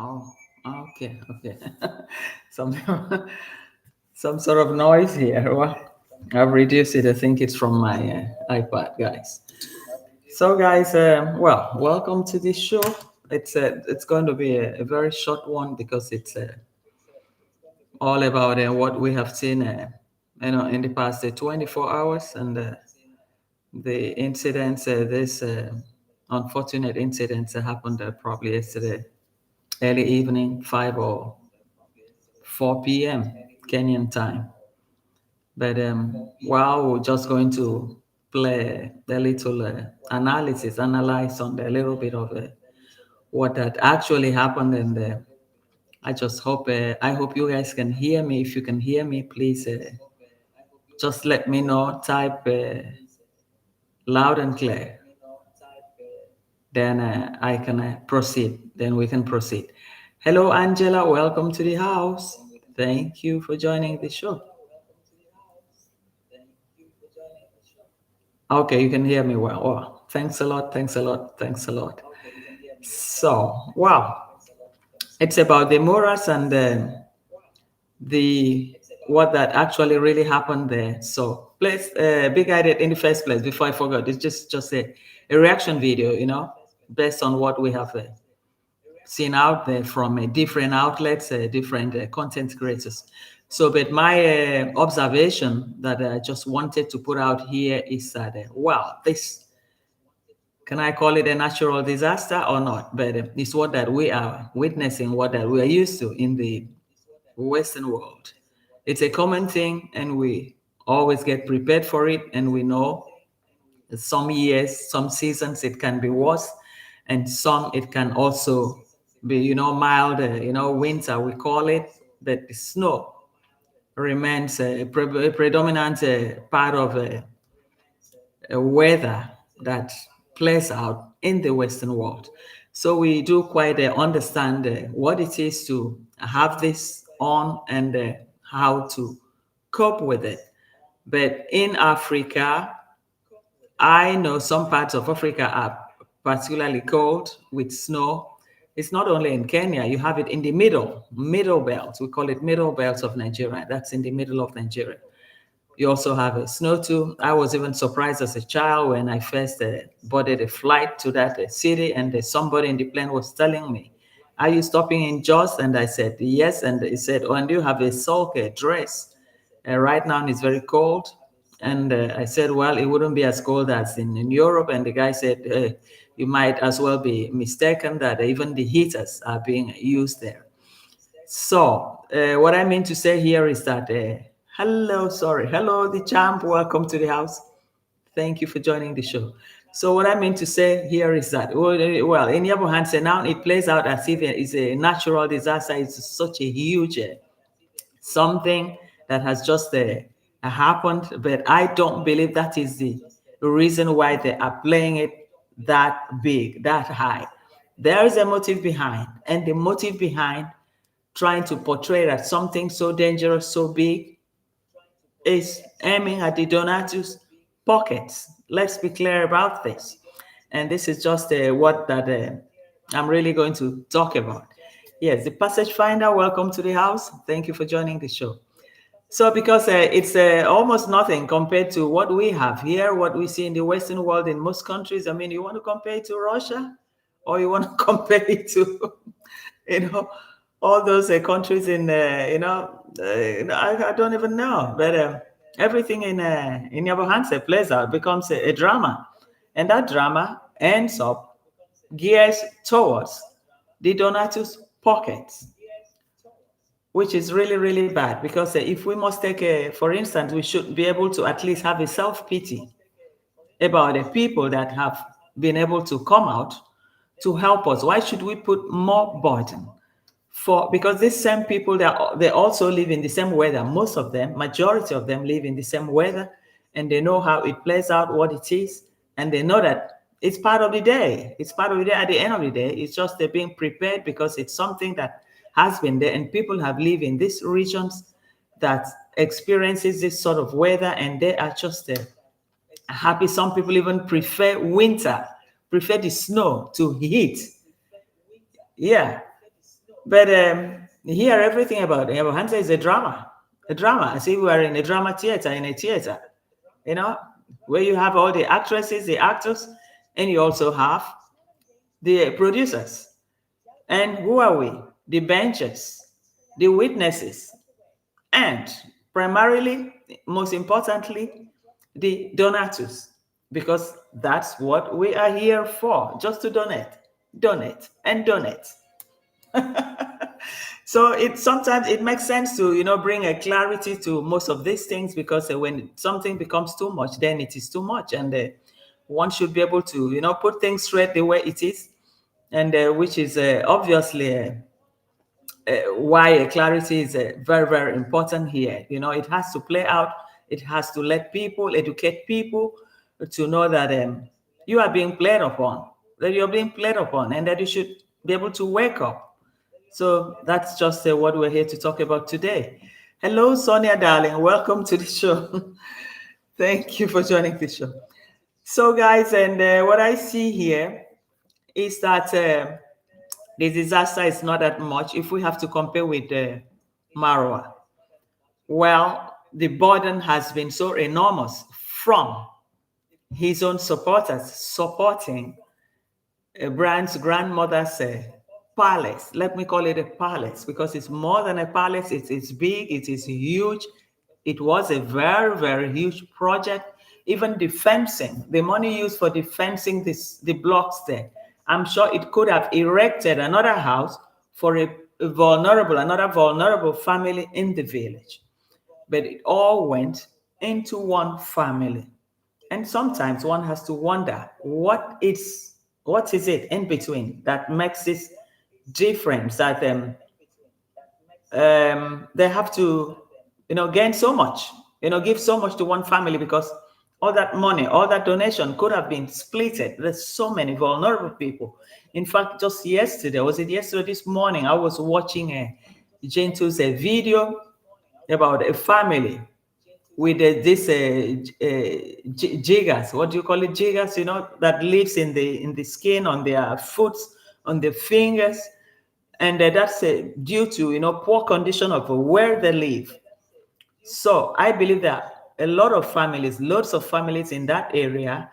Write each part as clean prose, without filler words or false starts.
Oh, okay, okay. some some sort of noise here. Well, I've reduced it. I think it's from my iPad, guys. So, guys, well, welcome to this show. It's going to be a very short one because it's all about what we have seen, in the past 24 hours and the incidents. This unfortunate incidents that happened probably yesterday, early evening, 5 or 4 p.m. Kenyan time. But wow, we're just going to play a little analyze on a little bit of what had actually happened. And I hope you guys can hear me. If you can hear me, please just let me know. Type loud and clear. Then I can proceed. Then we can proceed. Hello, Angela. Welcome to the house. Thank you for joining the show. Okay, you can hear me well. Oh, thanks a lot. Thanks a lot. Thanks a lot. So, wow, it's about the Moras and the what that actually really happened there. So, please, big idea in the first place. Before I forgot, it's just a reaction video, based on what we have seen out there from different outlets, different content creators. So, but my observation that I just wanted to put out here is that, wow, this, can I call it a natural disaster or not? But it's what that we are witnessing, what that we are used to in the Western world. It's a common thing, and we always get prepared for it. And we know that some years, some seasons, it can be worse, and some it can also be, mild, winter, we call it. But the snow remains a predominant part of weather that plays out in the Western world. So we do quite understand what it is to have this on, and how to cope with it. But in Africa, I know some parts of Africa are particularly cold with snow. It's not only in Kenya, you have it in the middle belt. We call it middle belt of Nigeria. That's in the middle of Nigeria. You also have a snow too. I was even surprised as a child when I first boarded a flight to that city, and somebody in the plane was telling me, "Are you stopping in Jos?" And I said, "Yes." And he said, "Oh, and do you have a sock, a dress? Right now it's very cold." And I said, "Well, it wouldn't be as cold as in Europe." And the guy said, "You might as well be mistaken that even the heaters are being used there." So, what I mean to say here is that, hello, the champ, welcome to the house. Thank you for joining the show. So, what I mean to say here is that, well, in Yabo Hansen, now it plays out as if it's a natural disaster. It's such a huge something that has just happened, but I don't believe that is the reason why they are playing it that big, that high. There is a motive behind, and the motive behind trying to portray that something so dangerous, so big, is aiming at the donors' pockets. Let's be clear about this. And this is just what that I'm really going to talk about. Yes, the Passage Finder, welcome to the house. Thank you for joining the show. So, because it's almost nothing compared to what we have here, what we see in the Western world in most countries. I mean, you want to compare it to Russia, or you want to compare it to, you know, all those countries in, I don't even know. But everything in your hands plays out, becomes a drama. And that drama ends up gears towards the donors' pockets, which is really, really bad. Because if we must take, for instance, we should be able to at least have a self-pity about the people that have been able to come out to help us. Why should we put more burden because these same people, they also live in the same weather. Most of them, majority of them, live in the same weather, and they know how it plays out, what it is, and they know that it's part of the day. It's part of the day. At the end of the day, it's just they're being prepared because it's something that has been there, and people have lived in these regions that experiences this sort of weather, and they are just happy. Some people even prefer winter, prefer the snow to heat. Yeah. But here, everything about Hunter is a drama. As if we are in a drama theater, in a theater, you know, where you have all the actresses, the actors, and you also have the producers. And who are we? The benches, the witnesses, and primarily, most importantly, the donators, because that's what we are here for, just to donate, donate, and donate. So it sometimes it makes sense to bring a clarity to most of these things, because when something becomes too much, then it is too much, and one should be able to put things straight the way it is, and which is obviously why clarity is very, very important here. It has to play out. It has to let people, educate people to know that you are being played upon, that you're being played upon, and that you should be able to wake up. So that's just what we're here to talk about today. Hello, Sonia, darling. Welcome to the show. Thank you for joining the show. So, guys, and what I see here is that the disaster is not that much if we have to compare with Marwa. Well, the burden has been so enormous from his own supporters supporting Brian's grandmother's palace. Let me call it a palace, because it's more than a palace. It's big, it is huge. It was a very, very huge project. Even the fencing, the money used for the fencing the blocks there, I'm sure it could have erected another house for another vulnerable family in the village. But it all went into one family. And sometimes one has to wonder what is it in between that makes this difference, that they have to gain so much, give so much to one family, because all that money, all that donation could have been splitted. There's so many vulnerable people. In fact, just yesterday, was it yesterday, this morning, I was watching a Gentu's video about a family with this jiggers. What do you call it? Jiggers, that lives in the skin, on their foot, on their fingers, and that's due to poor condition of where they live. So I believe that a lot of families, lots of families in that area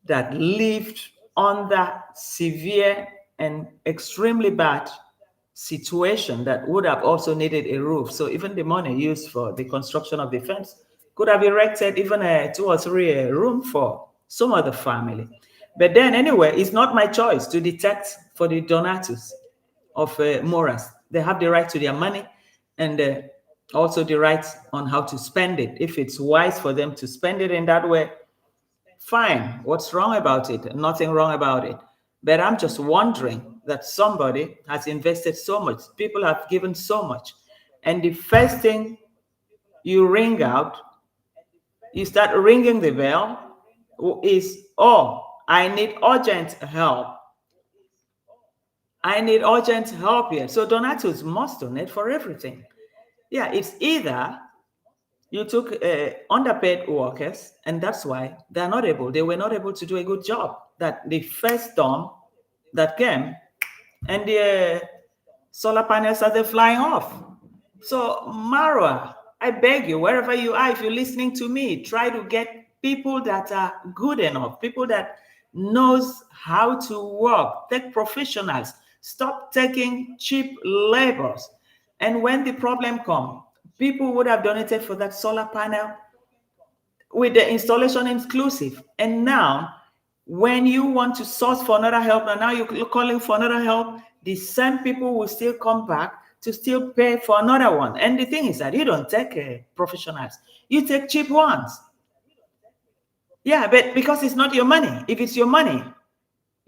that lived under severe and extremely bad situation, that would have also needed a roof. So even the money used for the construction of the fence could have erected even a 2 or 3 room for some other family. But then anyway, it's not my choice to detect for the donators of Moras. They have the right to their money, and also the right on how to spend it. If it's wise for them to spend it in that way, fine. What's wrong about it? Nothing wrong about it. But I'm just wondering that somebody has invested so much, people have given so much, and the first thing you ring out, you start ringing the bell, is, oh, I need urgent help. I need urgent help here. So donators must donate for everything. Yeah, it's either you took underpaid workers, and that's why they were not able to do a good job. That the first storm that came, and the solar panels started flying off. So Marwa, I beg you, wherever you are, if you're listening to me, try to get people that are good enough, people that knows how to work, take professionals, stop taking cheap labors. And when the problem comes, people would have donated for that solar panel with the installation inclusive. And now, when you want to source for another help, and now you're calling for another help, the same people will still come back to still pay for another one. And the thing is that you don't take professionals, you take cheap ones. Yeah, but because it's not your money. If it's your money,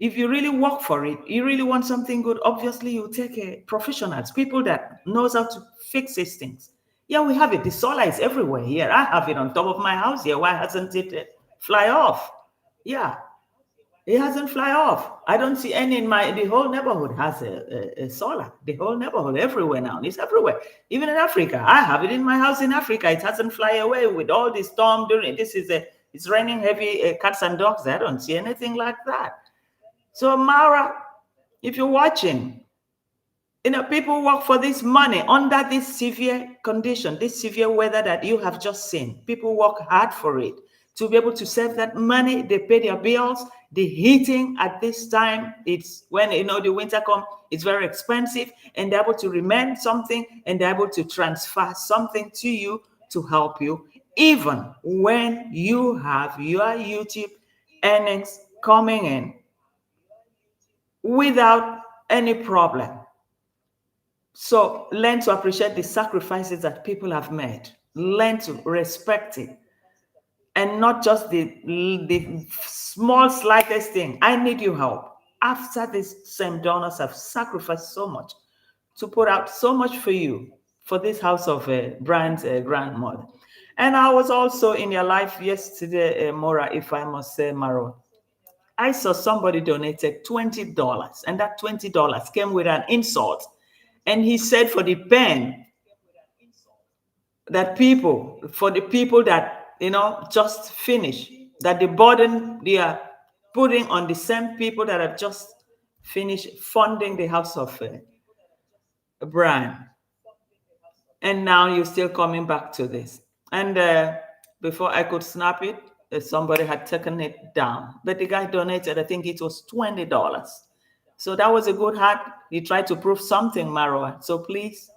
if you really work for it, you really want something good, obviously you take professionals, people that knows how to fix these things. Yeah, we have it. The solar is everywhere here. I have it on top of my house here. Why hasn't it fly off? Yeah, it hasn't fly off. I don't see any in the whole neighborhood has a solar. The whole neighborhood, everywhere now. It's everywhere. Even in Africa, I have it in my house in Africa. It hasn't fly away with all the storm during. It's raining heavy cats and dogs. I don't see anything like that. So Mara, if you're watching, People work for this money under this severe condition, this severe weather that you have just seen. People work hard for it to be able to save that money. They pay their bills. The heating at this time, it's when the winter comes, it's very expensive, and they're able to remain something, and they're able to transfer something to you to help you, even when you have your YouTube earnings coming in without any problem. So learn to appreciate the sacrifices that people have made. Learn to respect it. And not just the small, slightest thing. I need your help. After these same donors have sacrificed so much to put out so much for you, for this house of Brian's grandmother. And I was also in your life yesterday, Mora, if I must say, Marwa. I saw somebody donated $20, and that $20 came with an insult. And he said, for the pen for the people that, just finished, that the burden they are putting on the same people that have just finished funding the house of Brian. And now you're still coming back to this. And before I could snap it, somebody had taken it down. But the guy donated, I think it was $20. So that was a good heart. He tried to prove something, Marwa. So please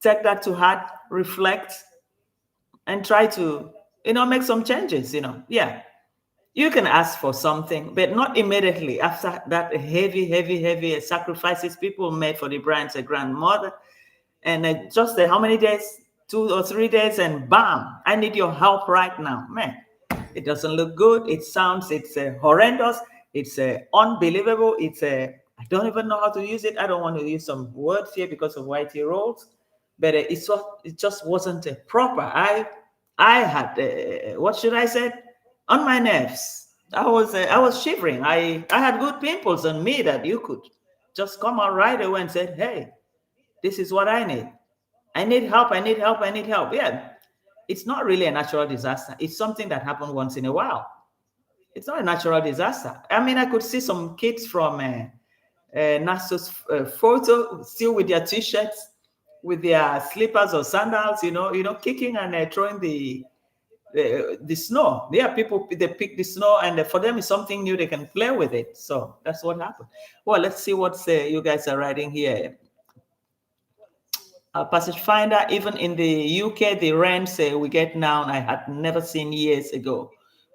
take that to heart, reflect, and try to, make some changes, Yeah. You can ask for something, but not immediately after that heavy, heavy, heavy sacrifices people made for the Brian's grandmother. And just how many days? 2 or 3 days, and bam, I need your help right now. Man, it doesn't look good. It's horrendous. It's unbelievable. I don't even know how to use it. I don't want to use some words here because of YT roles, but it just wasn't proper. I had, what should I say, on my nerves. I was shivering. I had good pimples on me that you could just come out right away and say, hey, this is what I need. I need help. I need help. I need help. Yeah. It's not really a natural disaster. It's something that happened once in a while. It's not a natural disaster. I mean, I could see some kids from NASA's photo still with their t-shirts, with their slippers or sandals, kicking and throwing the snow. Yeah, people, they pick the snow, and for them it's something new. They can play with it. So that's what happened. Well, let's see what you guys are writing here. Passage Finder, even in the UK, the rents we get now, I had never seen years ago,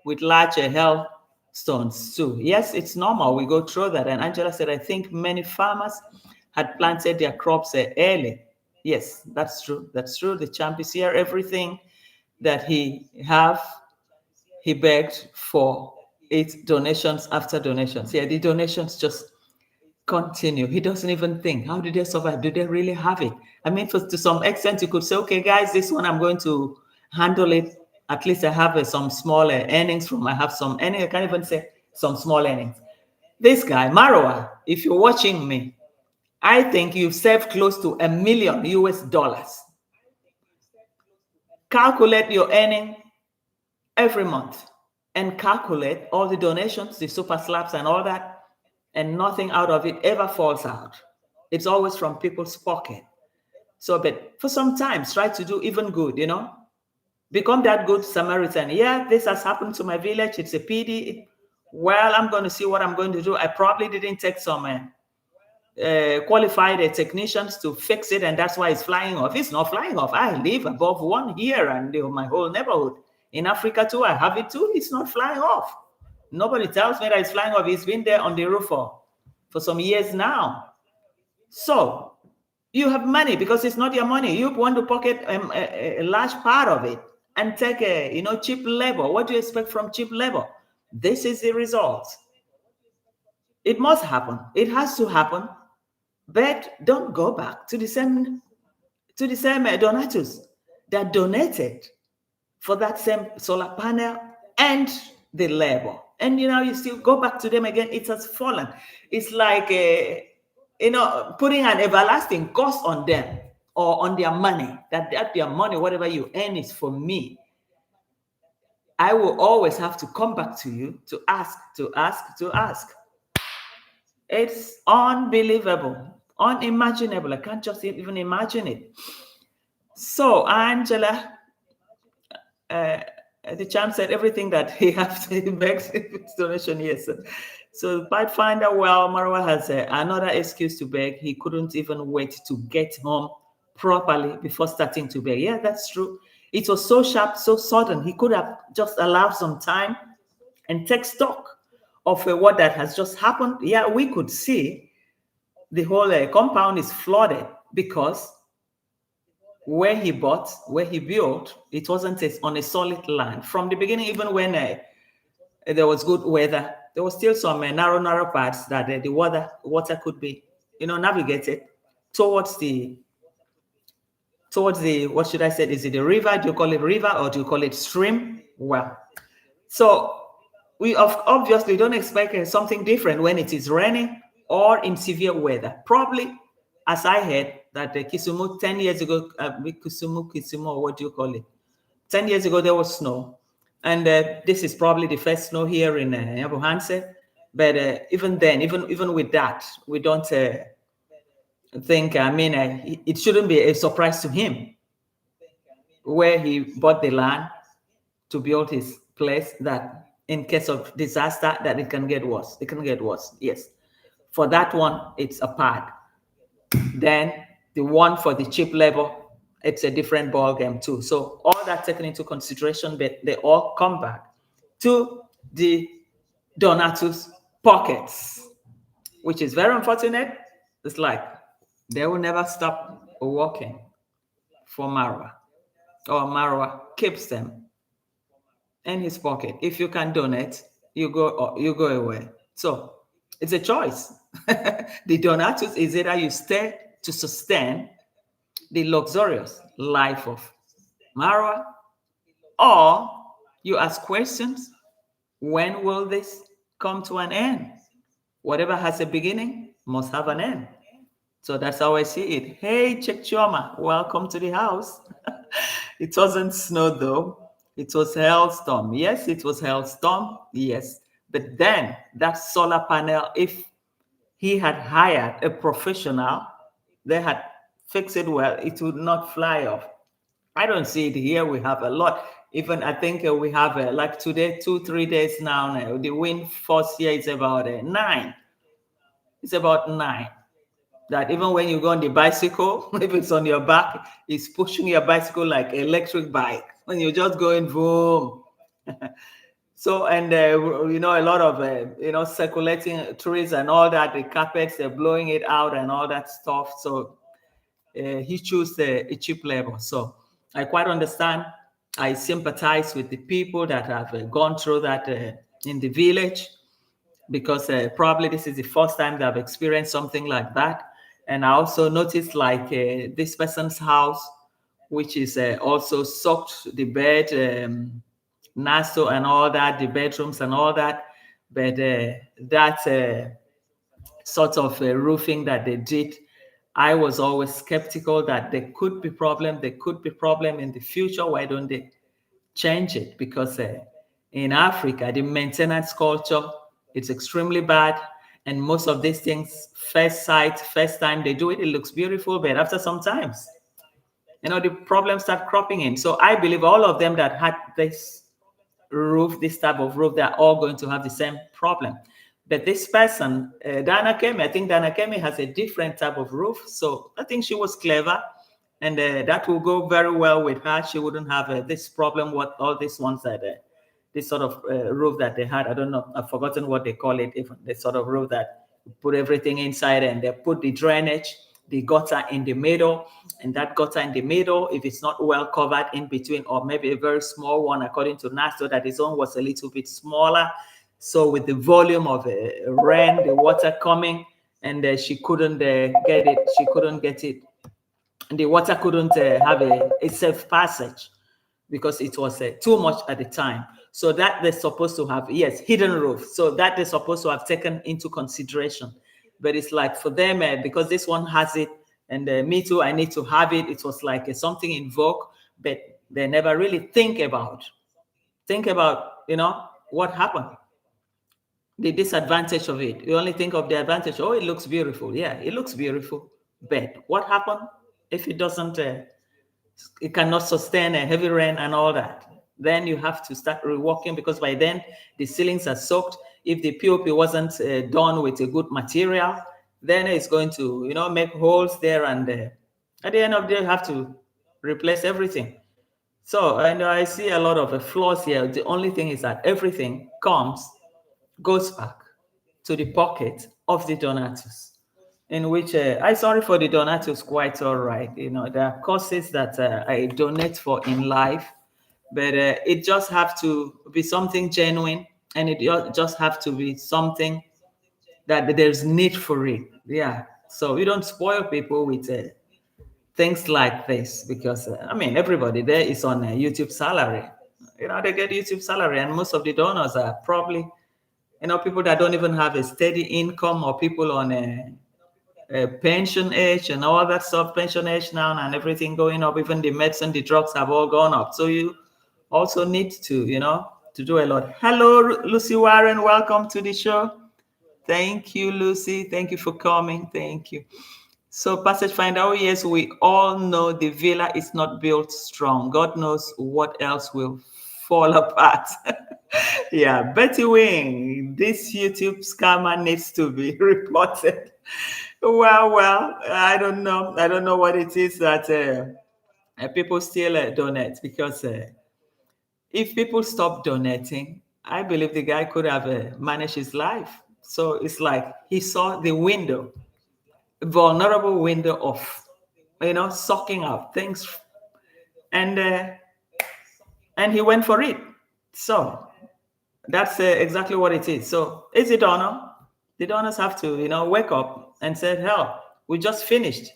with larger hailstones too. Yes, it's normal. We go through that. And Angela said, I think many farmers had planted their crops early. Yes, that's true. That's true. The champ is here. Everything that he begged for. It's donations after donations. Yeah, the donations just continue. He doesn't even think, how did they survive? Do they really have it? I mean, to some extent, you could say, okay, guys, this one I'm going to handle it. At least I have some small earnings from. I have some earnings. I can't even say some small earnings. This guy, Marwa, if you're watching me, I think you've saved close to $1 million US. Calculate your earning every month and calculate all the donations, the super slaps and all that, and nothing out of it ever falls out. It's always from people's pocket. So, but for some times, try to do even good, become that good Samaritan. Yeah, this has happened to my village. It's a PD. Well, I'm going to see what I'm going to do. I probably didn't take some qualified technicians to fix it, and that's why it's flying off. It's not flying off. I live above one here, and my whole neighborhood. In Africa too, I have it too. It's not flying off. Nobody tells me that it's flying off. It's been there on the roof for some years now. So you have money because it's not your money. You want to pocket a large part of it and take cheap labor. What do you expect from cheap labor? This is the result. It must happen. It has to happen. But don't go back to the same donators that donated for that same solar panel and the labor. And you still go back to them again. It has fallen. It's like putting an everlasting cost on them or on their money. That their money, whatever you earn, is for me. I will always have to come back to you to ask. It's unbelievable. Unimaginable. I can't just even imagine it. So Angela, uh, the champ said everything that he has to beg his donation. Yes. So Pathfinder, well, Marwa has another excuse to beg. He couldn't even wait to get home properly before starting to beg. Yeah, that's true. It was so sharp, so sudden. He could have just allowed some time and take stock of what that has just happened. Yeah, we could see the whole compound is flooded because where he built, it wasn't on a solid land. From the beginning, even when there was good weather, there was still some narrow parts that the water could be, navigated towards the, what should I say? Is it a river? Do you call it river or do you call it stream? Well, so we obviously don't expect something different when it is raining or in severe weather. Probably, as I heard, that Kisumu 10 years ago, Kisumu, what do you call it? 10 years ago, there was snow. And this is probably the first snow here in Abuhanse. But even then, even with that, we don't think, it shouldn't be a surprise to him where he bought the land to build his place, that in case of disaster, that it can get worse. It can get worse, yes. For that one, it's a part. Then the one for the cheap labor, it's a different ball game too. So all that taken into consideration, but they all come back to the Donatus pockets, which is very unfortunate. It's like they will never stop working for Marwa, or Marwa keeps them in his pocket. If you can donate, you go away. So it's a choice. The Donatus is either you stay to sustain the luxurious life of Marwa, or you ask questions. When will this come to an end? Whatever has a beginning must have an end. So that's how I see it. Hey, Chekchoma, welcome to the house. It wasn't snow though. It was hailstorm. Yes, it was hailstorm. Yes. But then that solar panel, if he had hired a professional, they had fixed it well, it would not fly off. I don't see it here. We have a lot. Even I think we have like today, 2-3 days now. The wind force here is about 9. It's about 9. That even when you go on the bicycle, if it's on your back, it's pushing your bicycle like electric bike. When you're just going boom. So, and a lot of circulating trees and all that, the carpets, they're blowing it out and all that stuff. So he chose a cheap labor. So I quite understand. I sympathize with the people that have gone through that in the village, because probably this is the first time they've experienced something like that. And I also noticed like this person's house, which is also soaked the bed, Naso and all that, the bedrooms and all that. But that sort of roofing that they did, I was always skeptical that there could be problem. There could be problem in the future. Why don't they change it? Because in Africa, the maintenance culture, it's extremely bad. And most of these things, first sight, first time they do it, it looks beautiful. But after some times, the problems start cropping in. So I believe all of them that had this roof, this type of roof, they're all going to have the same problem. But this person, Dana Kemi, I think Dana Kemi has a different type of roof. So I think she was clever, and that will go very well with her. She wouldn't have this problem, what all these ones that, this sort of roof that they had. I don't know, I've forgotten what they call it, even the sort of roof that put everything inside and they put the drainage, the gutter in the middle, and that gutter in the middle, if it's not well covered in between, or maybe a very small one, according to Nasto, that his own was a little bit smaller. So with the volume of rain, the water coming, and she couldn't get it. She couldn't get it. And the water couldn't have a safe passage because it was too much at the time. So that they're supposed to have, yes, hidden roof. So that they're supposed to have taken into consideration. But it's like for them, because this one has it, and me too, I need to have it. It was like something in vogue, but they never really think about, what happened, the disadvantage of it. You only think of the advantage. Oh, it looks beautiful. Yeah, it looks beautiful. bed. What happened if it doesn't? It cannot sustain a heavy rain and all that. Then you have to start reworking because by then the ceilings are soaked. If the POP wasn't done with a good material, then it's going to, make holes there, and at the end of the day, you have to replace everything. So, and I see a lot of flaws here. The only thing is that everything goes back to the pocket of the donors, in which I sorry for the donors, quite all right. There are causes that I donate for in life, but it just have to be something genuine, and it just have to be something that there's need for it. Yeah. So we don't spoil people with things like this because I mean everybody there is on a YouTube salary. They get YouTube salary, and most of the donors are probably people that don't even have a steady income, or people on a pension age and all that stuff, pension age now, and everything going up. Even the medicine, the drugs have all gone up. So you also need to to do a lot. Hello, Lucy Warren. Welcome to the show. Thank you, Lucy. Thank you for coming. Thank you. So, Passage Finder, oh yes, we all know the villa is not built strong. God knows what else will fall apart. Yeah, Betty Wing, this YouTube scammer needs to be reported. Well, I don't know. I don't know what it is that people still donate, because if people stop donating, I believe the guy could have managed his life. So it's like he saw the window, vulnerable window of, sucking up things, and he went for it. So that's exactly what it is. So is it donor? The donors have to, wake up and say, hell, we just finished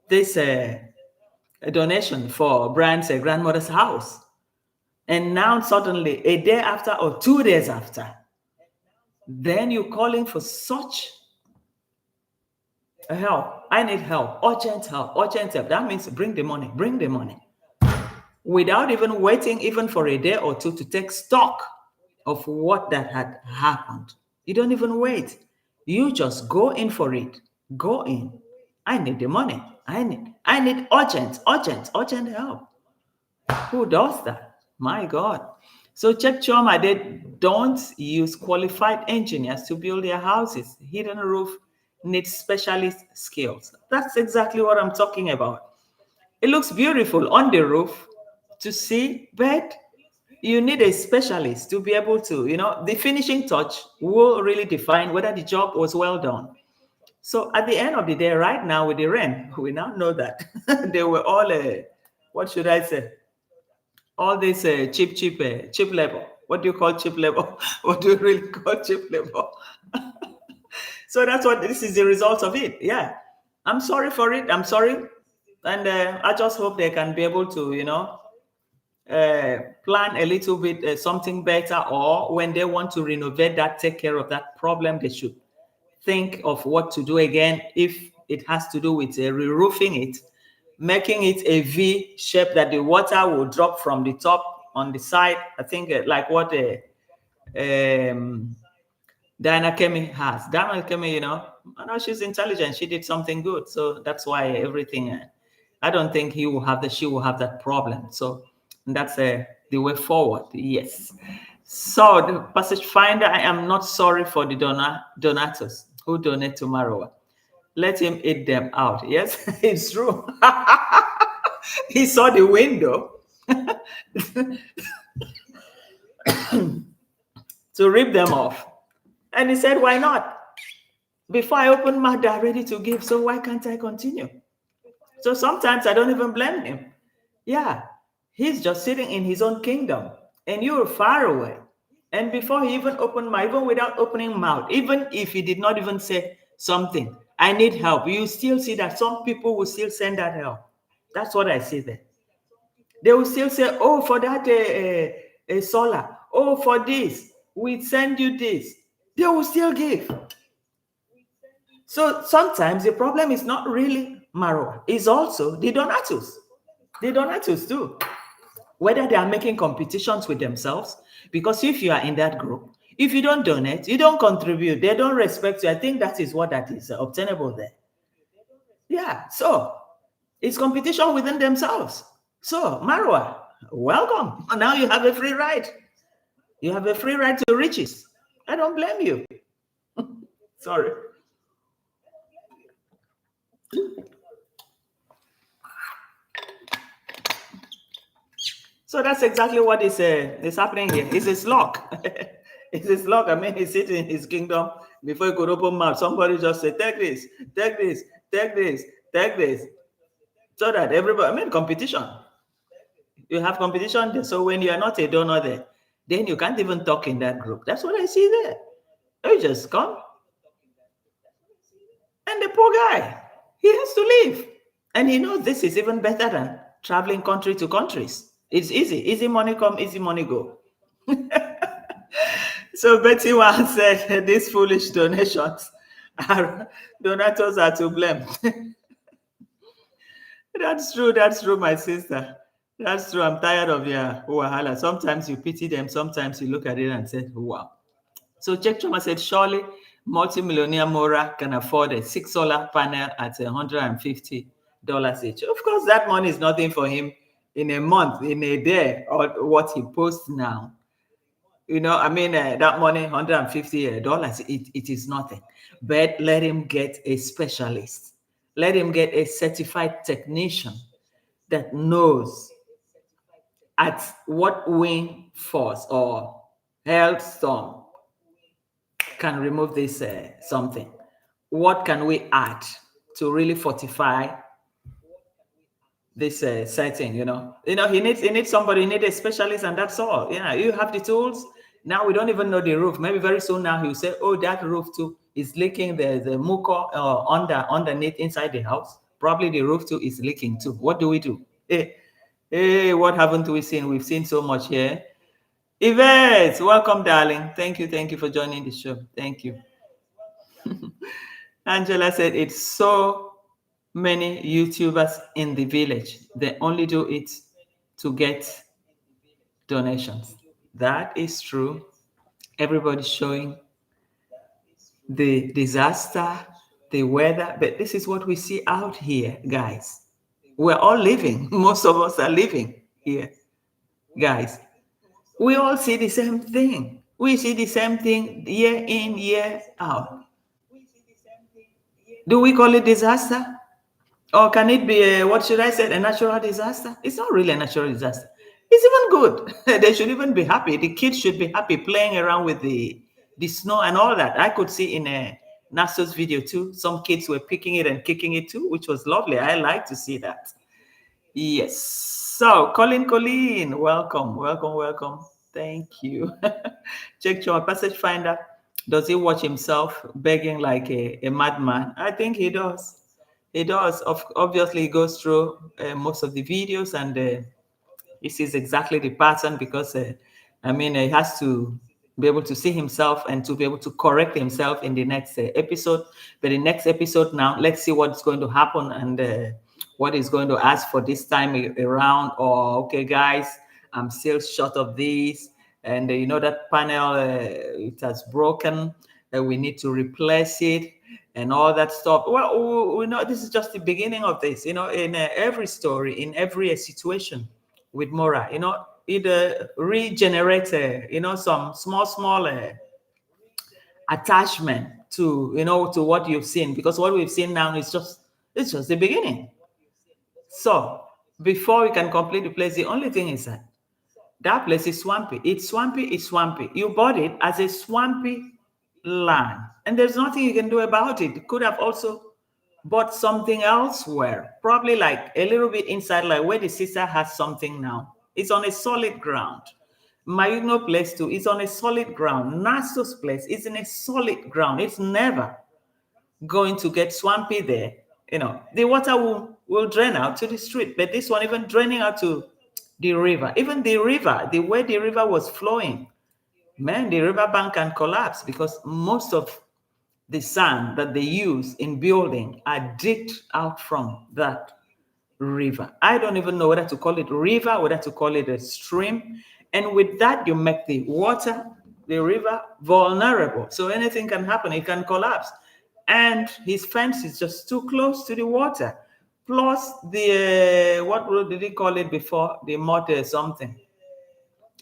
this donation for Brian's grandmother's house. And now suddenly, a day after or 2 days after, then you're calling for such help. I need help, urgent help, urgent help. That means bring the money, without even waiting even for a day or two to take stock of what that had happened. You don't even wait. You just go in for it. Go in. I need the money. I need urgent help. Who does that? My God. So check Choma, they don't use qualified engineers to build their houses. Hidden roof needs specialist skills. That's exactly what I'm talking about. It looks beautiful on the roof to see, but you need a specialist to be able to, the finishing touch will really define whether the job was well done. So at the end of the day, right now with the rain, we now know that they were all, what should I say? All this cheap labor. What do you call cheap labor? What do you really call cheap labor? So that's what this is the result of it. Yeah. I'm sorry for it. I'm sorry. And I just hope they can be able to, plan a little bit something better, or when they want to renovate that, take care of that problem, they should think of what to do again. If it has to do with re-roofing it, making it a V shape that the water will drop from the top on the side. I think like what Diana Kemi has. Diana Kemi, I know she's intelligent. She did something good. So that's why everything, I don't think she will have that problem. So that's the way forward. Yes. So the Passage Finder, I am not sorry for the donators who donate to Marwa. Let him eat them out. Yes, it's true. He saw the window to rip them off. And he said, why not? Before I open my door, ready to give, so why can't I continue? So sometimes I don't even blame him. Yeah, he's just sitting in his own kingdom, and you're far away. And before he even opened mouth, even without opening mouth, even if he did not even say something, I need help, you still see that some people will still send that help. That's what I see there. They will still say, oh, for that solar, oh, for this, we send you this. They will still give. So sometimes the problem is not really Marwa, it's also the donatus. The donatus too. Whether they are making competitions with themselves, because if you are in that group, if you don't donate, you don't contribute, they don't respect you. I think that is what that is obtainable there. Yeah, so it's competition within themselves. So, Marwa, welcome. Now you have a free ride. You have a free ride to riches. I don't blame you. Sorry. So that's exactly what is happening here. It's a slog. It's a slog. I mean, he's sitting in his kingdom before he could open mouth. Somebody just say, take this, take this, take this, take this. So that everybody, I mean, competition. You have competition there. So when you are not a donor there, then you can't even talk in that group. That's what I see there. You just come, and the poor guy, he has to leave. And he knows this is even better than traveling country to countries. It's easy. Easy money come, easy money go. So Betty once said these foolish donations are donators are to blame. That's true, my sister. That's true. I'm tired of your wahala. Sometimes you pity them, sometimes you look at it and say, wow. So Jack Choma said, surely multimillionaire Mora can afford a $6 panel at $150 each. Of course, that money is nothing for him in a month, in a day, or what he posts now. You know, I mean, that money, $150, it is nothing. But let him get a specialist. Let him get a certified technician that knows at what wind force or hailstorm can remove this something. What can we add to really fortify this setting? He needs somebody, he needs a specialist, and that's all. Yeah, you have the tools. Now we don't even know the roof. Maybe very soon now he'll say, oh, that roof too is leaking. The muco underneath inside the house. Probably the roof too is leaking too. What do we do? Hey, what haven't we seen? We've seen so much here. Yvette, welcome, darling. Thank you for joining the show. Thank you. Angela said it's so many YouTubers in the village. They only do it to get donations. That is true. Everybody's showing the disaster, the weather, but this is what we see out here, guys. We're all living. Most of us are living here, guys. We all see the same thing. We see the same thing year in, year out. Do we call it disaster? Or can it be, what should I say, a natural disaster? It's not really a natural disaster. It's even good. They should even be happy. The kids should be happy playing around with the snow and all that. I could see in a NASA's video too, some kids were picking it and kicking it too, which was lovely. I like to see that. Yes. So, Colleen, welcome. Thank you. Check your passage finder. Does he watch himself begging like a madman? I think he does. He does. Obviously, he goes through most of the videos, and he sees exactly the pattern because, he has to be able to see himself and to be able to correct himself in the next episode. But the next episode now, let's see what's going to happen and what he's going to ask for this time around. Or, okay, guys, I'm still short of this. And that panel, it has broken. We need to replace it and all that stuff. Well, we know this is just the beginning of this. In every story, in every situation with Mora, it regenerates, some small attachment to, to what you've seen, because what we've seen now is it's just the beginning. So before we can complete the place, the only thing is that place is swampy. It's swampy. You bought it as a swampy land, and there's nothing you can do about it. You could have also bought something elsewhere, probably like a little bit inside, like where the sister has something now. It's on a solid ground. Mayugno place too is on a solid ground. Naso's place is in a solid ground. It's never going to get swampy there. The water will drain out to the street, but this one even draining out to the river. Even the river, the way the river was flowing, man, the river bank can collapse because most of the sand that they use in building are digged out from that river. I don't even know whether to call it river, whether to call it a stream. And with that, you make the water, the river, vulnerable. So anything can happen. It can collapse. and his fence is just too close to the water. Plus the did he call it before, the mud something,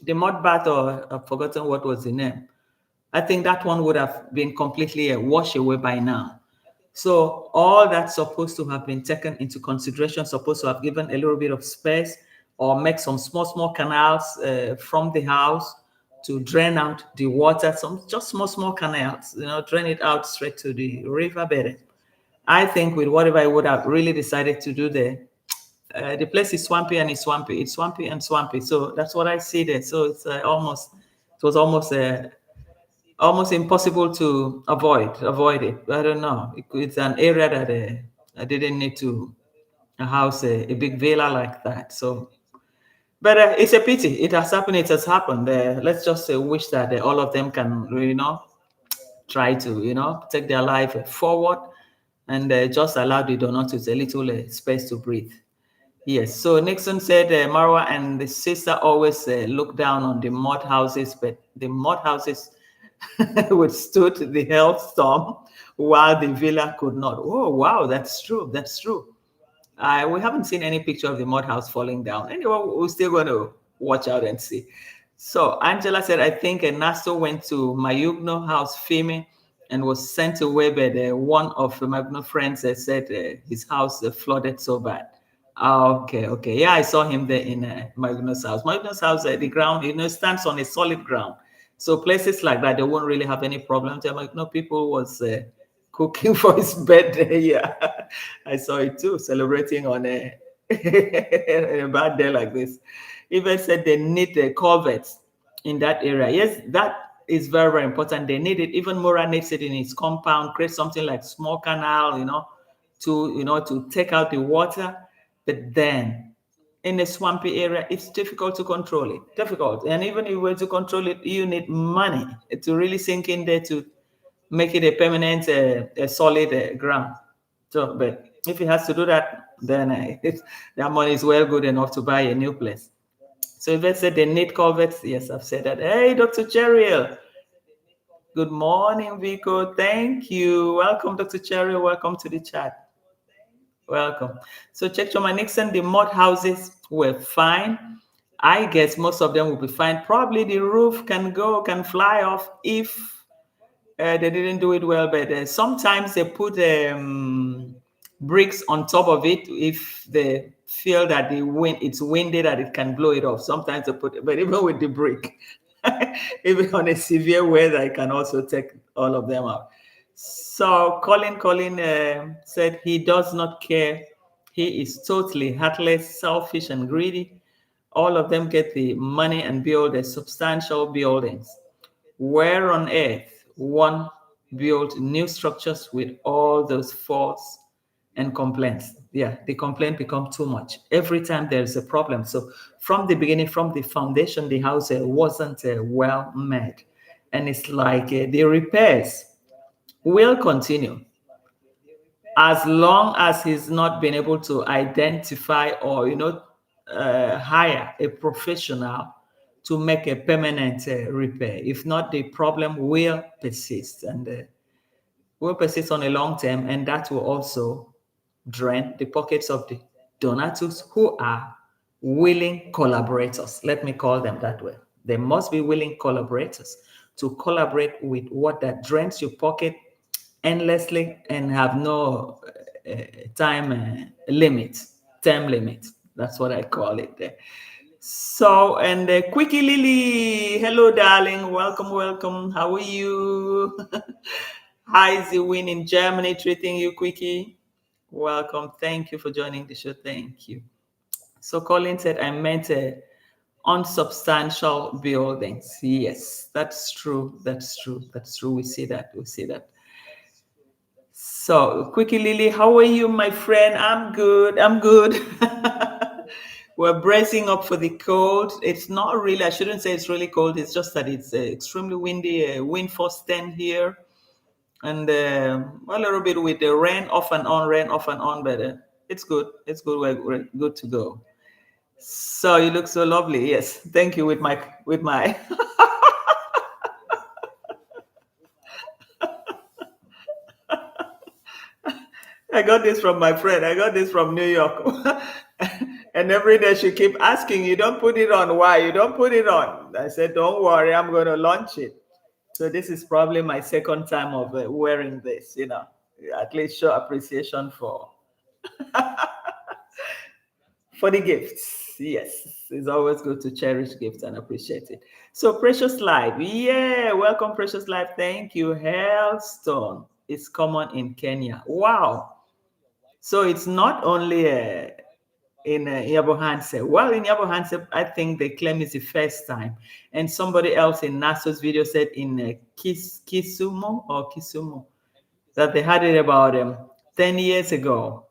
the mud bath, or I've forgotten what was the name. I think that one would have been completely washed away by now. So all that's supposed to have been taken into consideration, supposed to have given a little bit of space, or make some small, small canals from the house to drain out the water, some just small, small canals, drain it out straight to the riverbed. I think with whatever I would have really decided to do there, the place is swampy and it's swampy. It's swampy and swampy. So that's what I see there. So it's it was almost impossible to avoid it. I don't know. It's an area that I didn't need to house a big villa like that. So, but it's a pity. It has happened. It has happened. Let's just wish that all of them can, try to, take their life forward, and just allow the Donatus a little space to breathe. Yes. So Nixon said Marwa and the sister always look down on the mud houses, but the mud houses withstood the hailstorm while the villa could not. Oh, wow, that's true. That's true. We haven't seen any picture of the mud house falling down. Anyway, we're still going to watch out and see. So Angela said, I think Ernesto went to Mayugno house filming and was sent away, but one of my friends said his house flooded so bad. Okay, okay. Yeah, I saw him there in Mayugno's house. Mayugno's house, the ground, stands on a solid ground. So places like that, they won't really have any problems. Mayugno people was cooking for his birthday. Yeah, I saw it too, celebrating on a bad day like this. Even said they need the culverts in that area. Yes, that is very, very important. They need it. Even Mora needs it in his compound, create something like small canal, to take out the water. But then in a swampy area, it's difficult to control it. Difficult. And even if you were to control it, you need money to really sink in there to make it a permanent, a solid ground. So, but if he has to do that, then that money is well good enough to buy a new place. So if they said they need culverts, yes, I've said that. Hey, Dr. Cheriel. Good morning, Vico. Thank you. Welcome, Dr. Cheriel. Welcome to the chat. Welcome. So check Choma Nixon, the mud houses were fine. I guess most of them will be fine. Probably the roof can fly off if they didn't do it well, but sometimes they put bricks on top of it if they feel that it's windy, that it can blow it off. Sometimes they put it, but even with the brick, even on a severe weather, I can also take all of them out. So Colin said he does not care. He is totally heartless, selfish, and greedy. All of them get the money and build a substantial buildings. Where on earth one build new structures with all those faults and complaints? Yeah, the complaint become too much every time there's a problem. So from the beginning, from the foundation, the house wasn't well made, and it's like the repairs will continue as long as he's not been able to identify or hire a professional to make a permanent repair. If not, the problem will persist, and will persist on a long term, and that will also drain the pockets of the donors who are willing collaborators. Let me call them that way. They must be willing collaborators to collaborate with what that drains your pocket endlessly and have no time limit, term limit. That's what I call it there. So, and Quickie Lily, hello, darling. Welcome, welcome. How are you? How is the win in Germany treating you, Quickie? Welcome. Thank you for joining the show. Thank you. So, Colin said, I meant unsubstantial buildings. Yes, that's true. That's true. That's true. We see that. We see that. So, Quickie Lily, how are you, my friend? I'm good. I'm good. We're bracing up for the cold. It's not really, I shouldn't say it's really cold. It's just that it's extremely windy, wind force 10 here. And a little bit with the rain off and on, but it's good. It's good. We're good to go. So you look so lovely. Yes. Thank you with my I got this from my friend. I got this from New York. And every day she keep asking, you don't put it on. Why? You don't put it on. I said, don't worry, I'm going to launch it. So this is probably my second time of wearing this, at least show appreciation for the gifts. Yes, it's always good to cherish gifts and appreciate it. So Precious Life, yeah, welcome Precious Life. Thank you. Hailstone is common in Kenya. Wow. So it's not only in Yabohanse. Well, in Yabohanse, I think they claim it's the first time. And somebody else in NASA's video said in Kisumu or Kisumu that they had it about 10 years ago.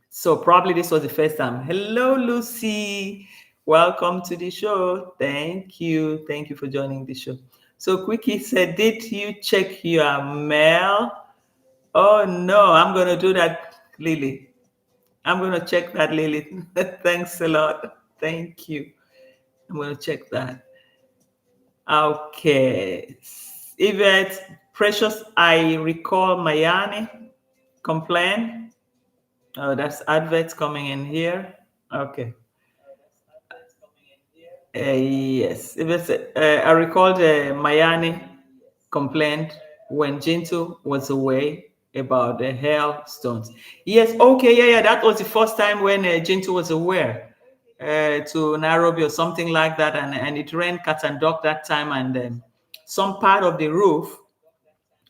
So probably this was the first time. Hello, Lucy. Welcome to the show. Thank you. Thank you for joining the show. So Quickie said, did you check your mail? Oh, no, I'm going to do that, Lily. I'm going to check that, Lily. Thanks a lot. Thank you. I'm going to check that. Okay. Yvette, Precious, I recall Mayani complain. Oh, that's adverts coming in here. Okay. Yes. Yvette, I recalled Mayani complained when Jintu was away about the hailstones. Yes, okay, yeah, that was the first time when Jintu was aware to Nairobi or something like that, and it rained cat and dog that time, and some part of the roof,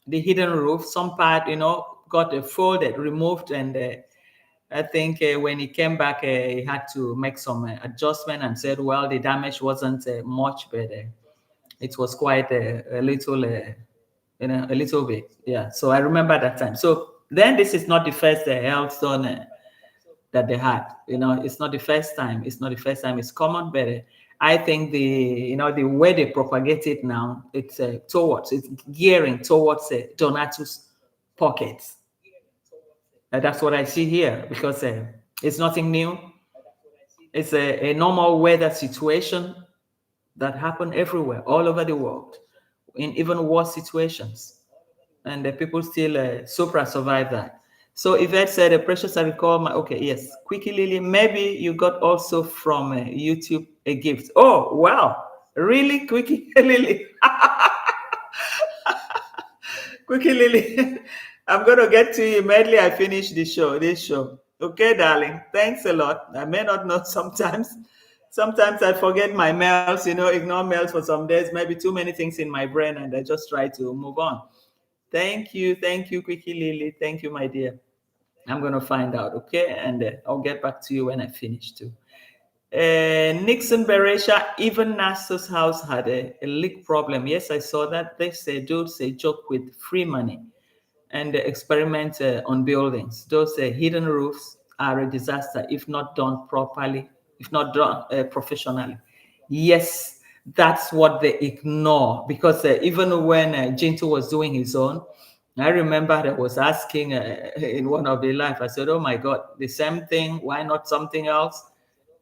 the hidden roof, some part, got folded, removed, and I think when he came back, he had to make some adjustment and said, well, the damage wasn't much, but it was quite a little. A little bit, yeah. So I remember that time. So then this is not the first hailstone that they had. It's not the first time. It's not the first time. It's common, but I think the way they propagate it now, it's it's gearing towards Donatus pockets. That's what I see here because it's nothing new. It's a normal weather situation that happen everywhere, all over the world, in even worse situations. And the people still super survive that. So Yvette said, Precious, I recall my, okay, yes. Quickie Lily, maybe you got also from YouTube a gift. Oh, wow. Really, Quickie Lily? Quickie Lily, I'm going to get to you immediately I finish this show. Okay, darling. Thanks a lot. I may not know sometimes. Sometimes I forget my mails, ignore mails for some days, maybe too many things in my brain, and I just try to move on. Thank you, Quickie Lily. Thank you, my dear. I'm going to find out, okay? And I'll get back to you when I finish too. Nixon Beresha, even NASA's house had a leak problem. Yes, I saw that. They say, dudes, they joke with free money and experiment on buildings. Those hidden roofs are a disaster if not done properly, if not done professionally. Yes, that's what they ignore because even when Jinto was doing his own, I remember I was asking in one of the live, I said, oh my God, the same thing, why not something else?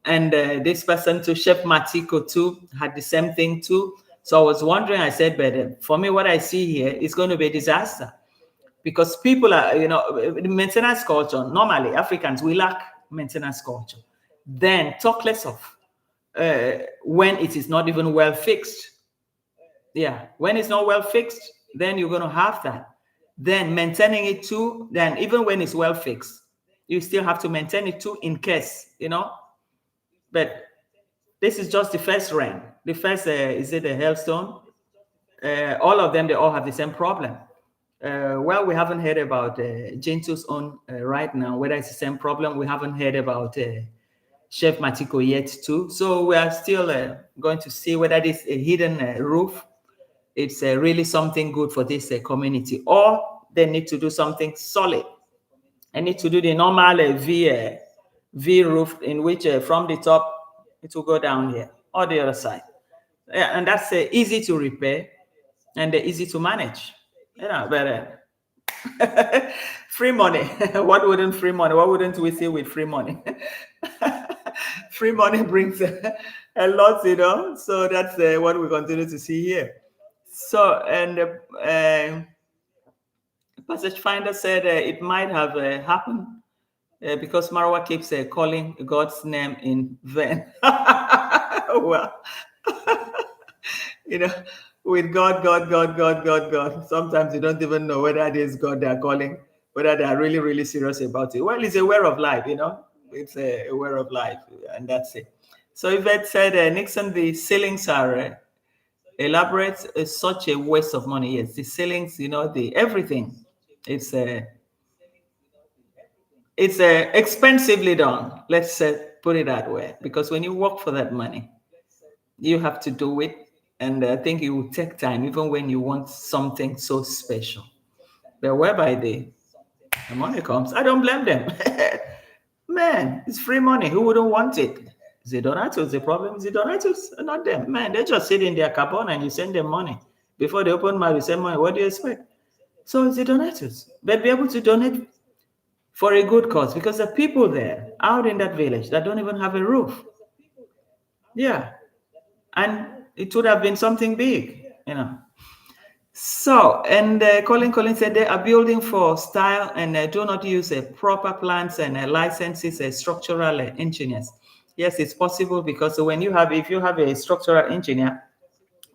And this person too, Chef Matiko too, had the same thing too. So I was wondering, I said, but for me, what I see here is going to be a disaster because people are, maintenance culture, normally Africans, we lack maintenance culture. Then talk less of when it is not even well fixed. Yeah, when it's not well fixed, then you're going to have that. Then maintaining it too, then even when it's well fixed, you still have to maintain it too in case, But this is just the first rain. The first, is it a hailstone? All of them, they all have the same problem. Well, we haven't heard about Jintu's own right now, whether it's the same problem. We haven't heard about Chef Matiko yet too. So we are still going to see whether this hidden roof, it's really something good for this community, or they need to do something solid. I need to do the normal V roof in which from the top, it will go down here or the other side. Yeah, and that's easy to repair and easy to manage. But free money. What wouldn't free money? What wouldn't we see with free money? Free money brings a lot, So that's what we continue to see here. So, and Passage Finder said it might have happened because Marwa keeps calling God's name in vain. Well, you know, with God, God, God, God, God, God. Sometimes you don't even know whether it is God they are calling, whether they are really, really serious about it. Well, it's a way of life, It's a way of life, and that's it. So Yvette said, Nixon, the ceilings are elaborate. Is such a waste of money. Yes, the ceilings, the everything. It's expensively done. Let's put it that way, because when you work for that money, you have to do it, and I think it will take time, even when you want something so special. But whereby the money comes, I don't blame them. Man, it's free money. Who wouldn't want it? The donators. The problem is the donators, not them. Man, they just sit in their carbon and you send them money. Before they open mouth, you send money. What do you expect? So it's the donators. But be able to donate for a good cause, because the people there out in that village that don't even have a roof. Yeah. And it would have been something big. So, and Colin said they are building for style and do not use proper plans and licenses structural engineers. Yes, it's possible, because if you have a structural engineer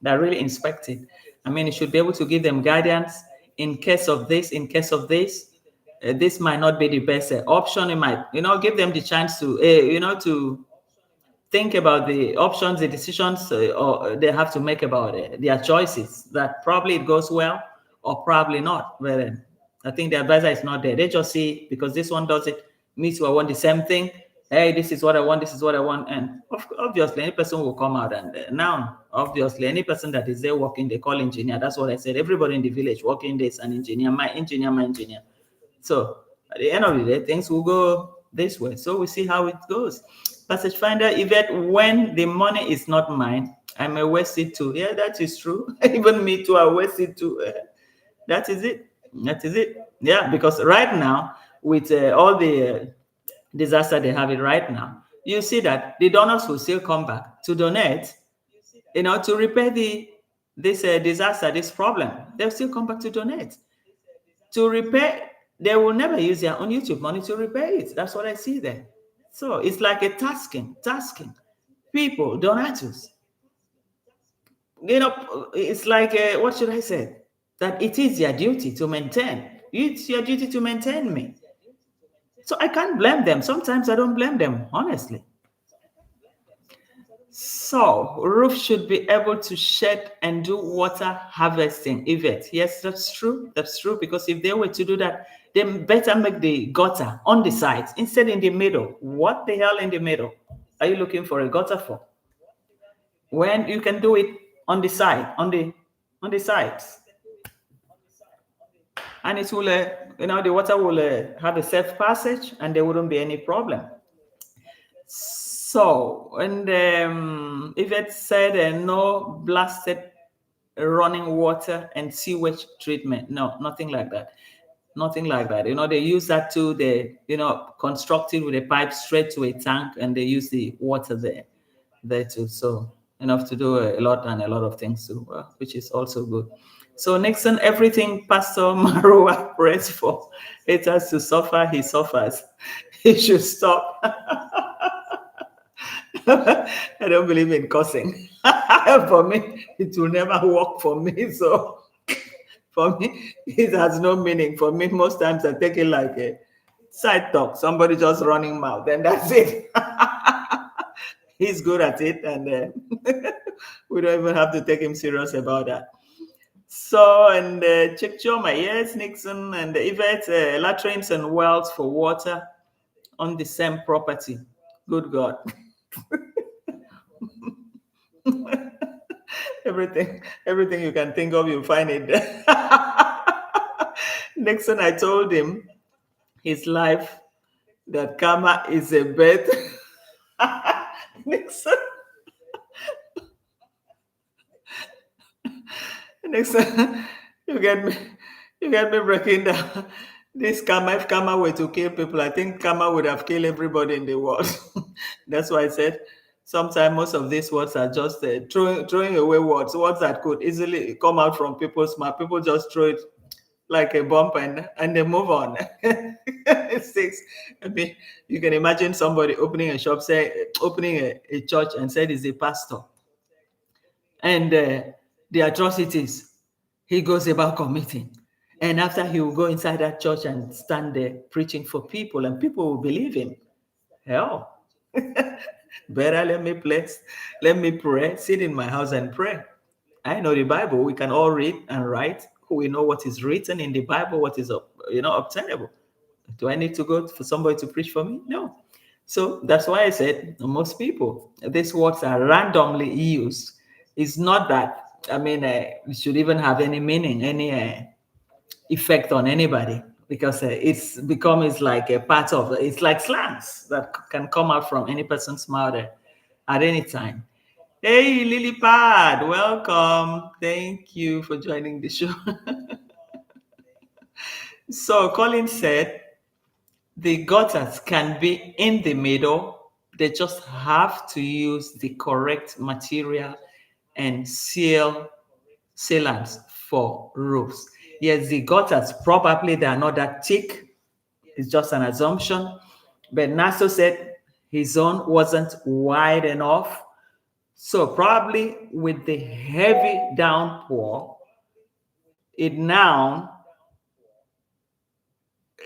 that really inspects it, I mean, you should be able to give them guidance in case of this, in case of this. This might not be the best option. It might, give them the chance to think about the options, the decisions or they have to make about their choices, that probably it goes well or probably not. But I think the advisor is not there. They just see, because this one does it, me too, I want the same thing. Hey, this is what I want, this is what I want. And obviously, any person will come out. And now, obviously, any person that is there working, they call engineer. That's what I said. Everybody in the village working, there's an engineer, my engineer, my engineer. So at the end of the day, things will go this way. So we see how it goes. Passage Finder, Yvette, when the money is not mine, I may waste it too. Yeah, that is true. Even me too, I waste it too. That is it. That is it. Yeah, because right now, with all the disaster they have it right now, you see that the donors will still come back to donate, to repair this disaster, this problem. They'll still come back to donate. To repair, they will never use their own YouTube money to repair it. That's what I see there. So it's like a tasking people, donators. It's like, what should I say? That it is your duty to maintain. It's your duty to maintain me. So I can't blame them. Sometimes I don't blame them, honestly. So roof should be able to shed and do water harvesting. Yvette, yes, that's true. That's true, because if they were to do that, they better make the gutter on the sides instead in the middle. What the hell in the middle are you looking for a gutter for? When you can do it on the side, on the sides, and it will, the water will have a safe passage, and there wouldn't be any problem. So, and Yvette said no blasted running water and sewage treatment. No, nothing like that. Nothing like that. They use that too. They, constructed with a pipe straight to a tank, and they use the water there too. So enough to do a lot of things too, which is also good. So Nixon, everything Pastor Marwa prays for, it has to suffer, he suffers. He should stop. I don't believe in cussing. For me, it will never work for me. So for me, it has no meaning. For me, most times I take it like a side talk, somebody just running mouth, and that's it. He's good at it, and we don't even have to take him serious about that. So, and Chick Choma, yes, Nixon, and Yvette, latrines and wells for water on the same property. Good God. everything you can think of, you'll find it there. Nixon, I told him his life that karma is a bet. Nixon, you get me breaking down. This karma, if karma were to kill people, I think karma would have killed everybody in the world. That's why I said sometimes most of these words are just throwing away words that could easily come out from people's mouth. People just throw it like a bump, and they move on. Six. I mean, you can imagine somebody opening a shop, say opening a church, and said he's a pastor, and the atrocities he goes about committing. And after he will go inside that church and stand there preaching for people, and people will believe him. Hell, better let me pray, sit in my house and pray. I know the Bible. We can all read and write. We know what is written in the Bible, what is obtainable. Do I need to go for somebody to preach for me? No. So that's why I said most people, these words are randomly used. It's not that, I mean, it should even have any meaning, any effect on anybody, because it's become is like a part of it's like slangs that can come out from any person's mouth at any time. Hey, Lily Pad, welcome. Thank you for joining the show. So Colin said the gutters can be in the middle. They just have to use the correct material and sealants for roofs. Yes, the gutters probably they are not that thick. It's just an assumption. But Naso said his own wasn't wide enough. So probably with the heavy downpour, it now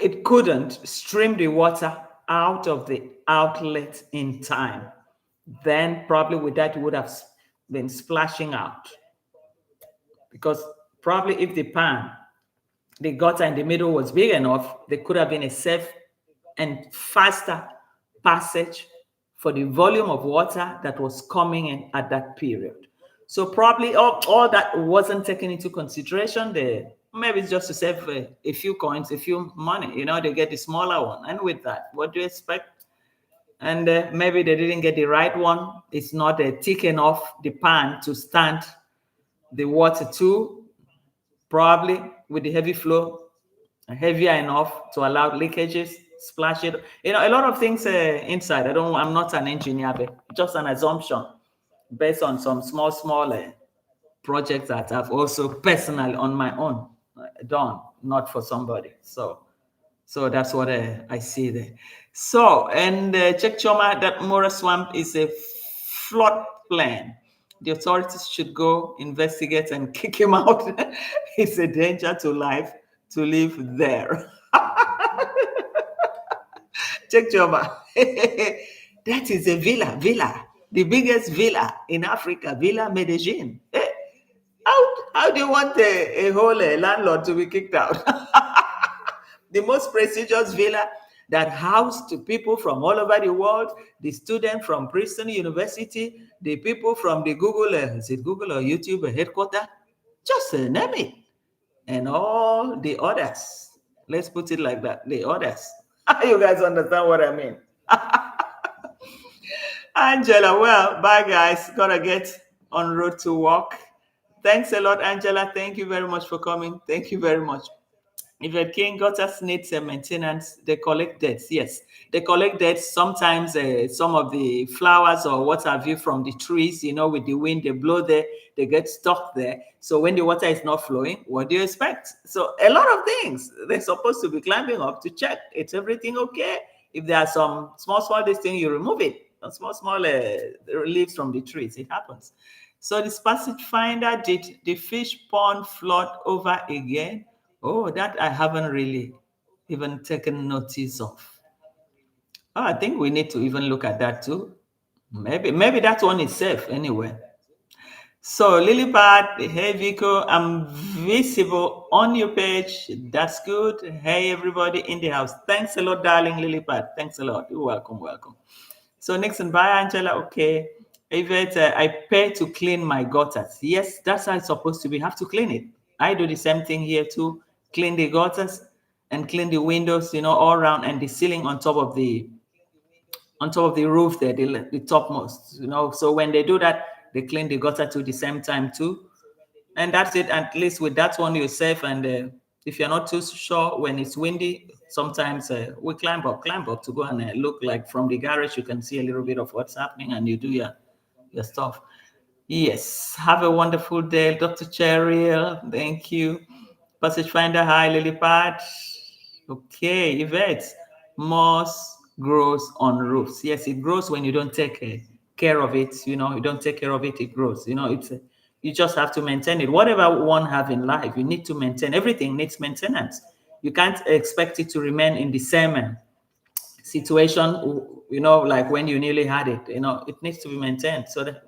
it couldn't stream the water out of the outlet in time. Then probably with that it would have been splashing out, because probably if the gutter in the middle was big enough, there could have been a safe and faster passage for the volume of water that was coming in at that period. So probably all that wasn't taken into consideration there. Maybe it's just to save a few coins, a few money. They get the smaller one. And with that, what do you expect? And maybe they didn't get the right one. It's not thick enough, the pan, to stand the water too. Probably with the heavy flow, heavier enough to allow leakages, splash it. A lot of things inside. I'm not an engineer, but just an assumption based on some small projects that I've also personally on my own done, not for somebody. So that's what I see there. So, and check Choma, that Mora Swamp is a flood plan. The authorities should go investigate and kick him out. It's a danger to life to live there. Check Choma. That is a villa, the biggest villa in Africa, Villa Medellin. How do you want a whole landlord to be kicked out? The most prestigious villa that housed people from all over the world, the students from Princeton University, the people from the Google, is it Google or YouTube headquarters? Just name it. And all the others. Let's put it like that, the others. You guys understand what I mean? Angela, well, bye guys. Gotta get on road to work. Thanks a lot, Angela. Thank you very much for coming. Thank you very much. If a king gutters needs a maintenance, they collect debts. Yes, they collect debts. Sometimes some of the flowers or what have you from the trees, with the wind, they blow there, they get stuck there. So when the water is not flowing, what do you expect? So a lot of things they're supposed to be climbing up to check. It's everything okay? If there are some small this thing, you remove it. Small leaves from the trees. It happens. So this passage finder, did the fish pond flood over again? Oh, that I haven't really even taken notice of. Oh, I think we need to even look at that too. Maybe that one is safe anyway. So Lilipad, hey Vico, I'm visible on your page. That's good. Hey everybody in the house. Thanks a lot, darling Lilipad. Thanks a lot. You're welcome. So Nixon, bye Angela. Okay. Yvette, I pay to clean my gutters. Yes, that's how it's supposed to be. You have to clean it. I do the same thing here too. Clean the gutters and clean the windows, all around, and the ceiling on top of the roof there, the topmost, So when they do that, they clean the gutter to the same time too. And that's it. At least with that one, you're safe. And if you're not too sure, when it's windy, sometimes we climb up to go and look, like from the garage, you can see a little bit of what's happening, and you do your stuff. Yes. Have a wonderful day, Dr. Cheryl. Thank you. Passage finder, hi, lily pad. Okay, Yvette. Moss grows on roofs. Yes, it grows when you don't take care of it. You don't take care of it, it grows. You just have to maintain it. Whatever one have in life, you need to maintain. Everything needs maintenance. You can't expect it to remain in the same situation, like when you nearly had it. It needs to be maintained. So that,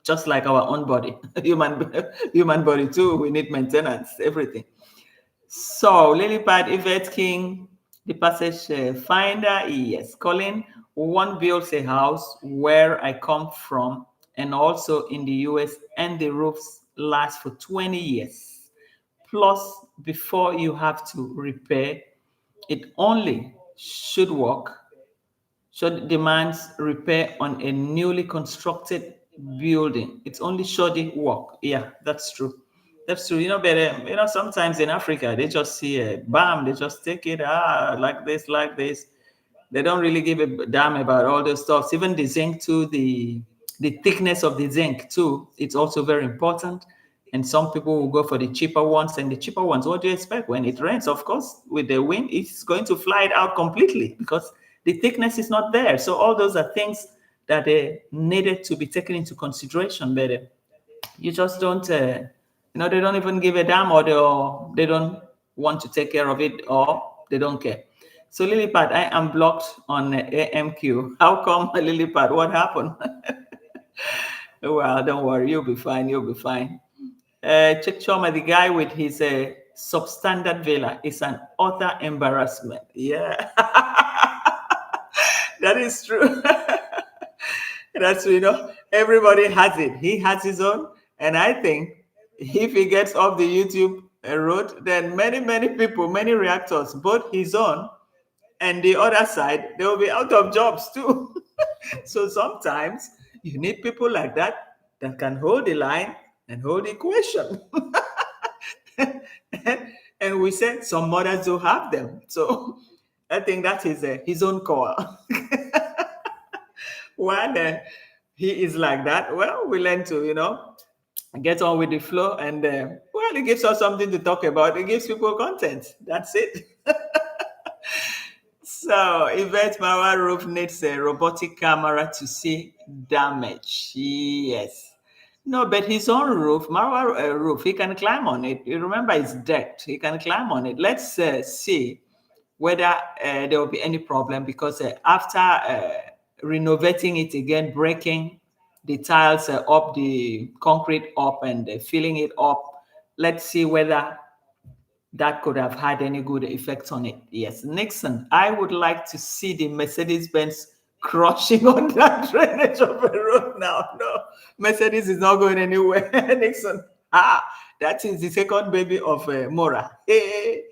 just like our own body, human body too, we need maintenance, everything. So, Lilipad, Yvette King, the passage finder, yes. Colin, one builds a house where I come from and also in the US, and the roofs last for 20 years. Plus, before you have to repair, it only should work should demands repair on a newly constructed building. It's only shoddy work. Yeah, that's true. That's true. But sometimes in Africa they just see a bam, they just take it like this, like this. They don't really give a damn about all those stuff. Even the zinc too, the thickness of the zinc too, it's also very important. And some people will go for the cheaper ones. And the cheaper ones, what do you expect? When it rains, of course, with the wind, it's going to fly it out completely because the thickness is not there. So all those are things that needed to be taken into consideration. But you just don't, they don't even give a damn, or they don't want to take care of it, or they don't care. So Lilipad, I am blocked on AMQ. How come, Lilipad? What happened? Well, don't worry, you'll be fine. You'll be fine. Check Choma, the guy with his substandard villa, is an utter embarrassment. Yeah, that is true. That's everybody has it. He has his own, and I think if he gets off the YouTube road, then many people, many reactors, both his own and the other side, they will be out of jobs too. So sometimes you need people like that can hold the line and hold the question. And we said some mothers do have them. So I think that is his own call. While he is like that, well, we learn to, get on with the flow. And, well, it gives us something to talk about. It gives people content. That's it. So, Yvette, Marwa roof needs a robotic camera to see damage. Yes. No, but his own roof, Marwa roof, he can climb on it. You remember, it's decked. He can climb on it. Let's see whether there will be any problem, because after renovating it again, breaking the tiles up, the concrete up, and filling it up, let's see whether that could have had any good effect on it. Yes, Nixon, I would like to see the Mercedes-Benz crushing on that drainage of a road now. No, Mercedes is not going anywhere. Nixon, that is the second baby of Mora. Hey,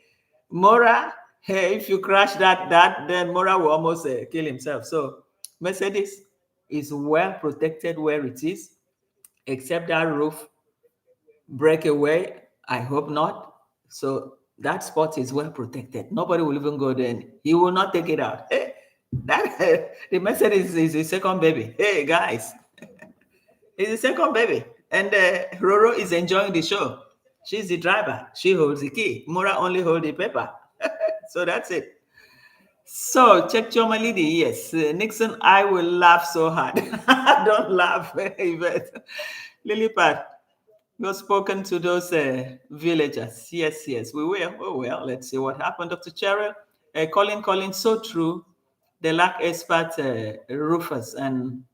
Mora, hey, if you crash that, then Mora will almost kill himself. So Mercedes is well protected where it is, except that roof breakaway. I hope not. So that spot is well protected. Nobody will even go there. He will not take it out. Hey, the Mercedes is his second baby. Hey guys, it's his second baby, and Roro is enjoying the show. She's the driver. She holds the key. Mura only holds the paper. So that's it. So check your lady. Yes, Nixon. I will laugh so hard. Don't laugh, Yvette. Lilipad, you've spoken to those villagers. Yes, yes, we will. Oh, well, let's see what happened. Dr. Cheryl, Colin, so true. They lack expert roofers and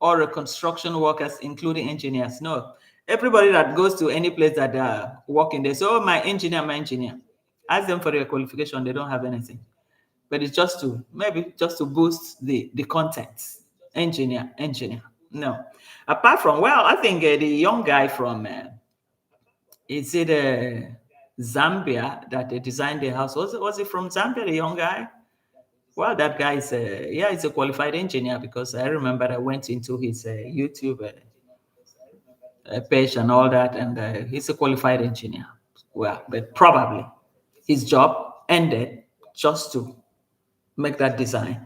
or construction workers, including engineers. No, everybody that goes to any place that work in there. So my engineer. Ask them for their qualification. They don't have anything. But it's just to boost the content. Engineer. No. Apart from, well, I think the young guy from is it Zambia that they designed the house? Was it from Zambia, the young guy? Well, that guy is he's a qualified engineer, because I remember I went into his YouTube page and all that, and he's a qualified engineer. Well, but probably his job ended just to make that design,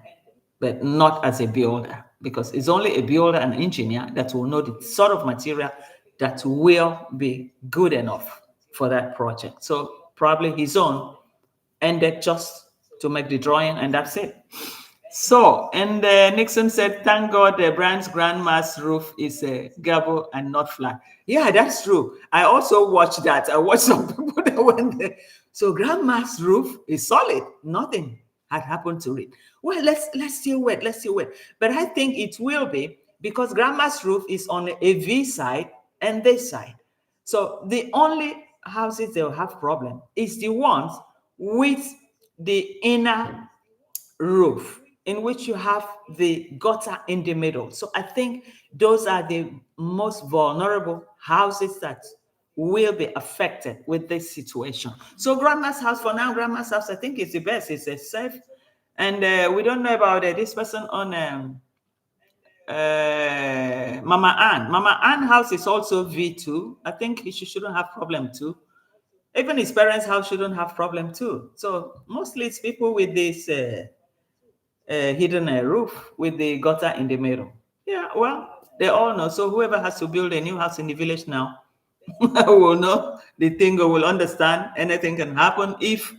but not as a builder, because it's only a builder and engineer that will know the sort of material that will be good enough for that project. So probably his own ended just to make the drawing, and that's it. So, and Nixon said, thank God Brian's grandma's roof is a gable and not flat. Yeah, that's true. I also watched that. I watched some people that went there. So grandma's roof is solid. Nothing had happened to it. Well, let's still wait. Let's still wait. But I think it will be because grandma's roof is on a V side and this side. So the only houses that will have problem is the ones with the inner roof in which you have the gutter in the middle. So I think those are the most vulnerable houses that will be affected with this situation. So grandma's house for now, grandma's house, I think is the best. It's a safe. And we don't know about this person on Mama Ann. Mama Ann house is also V2. I think she shouldn't have problem too. Even his parents' house shouldn't have problem too. So mostly it's people with this hidden roof with the gutter in the middle. Yeah, well, they all know. So whoever has to build a new house in the village now will know the thing, or will understand anything can happen if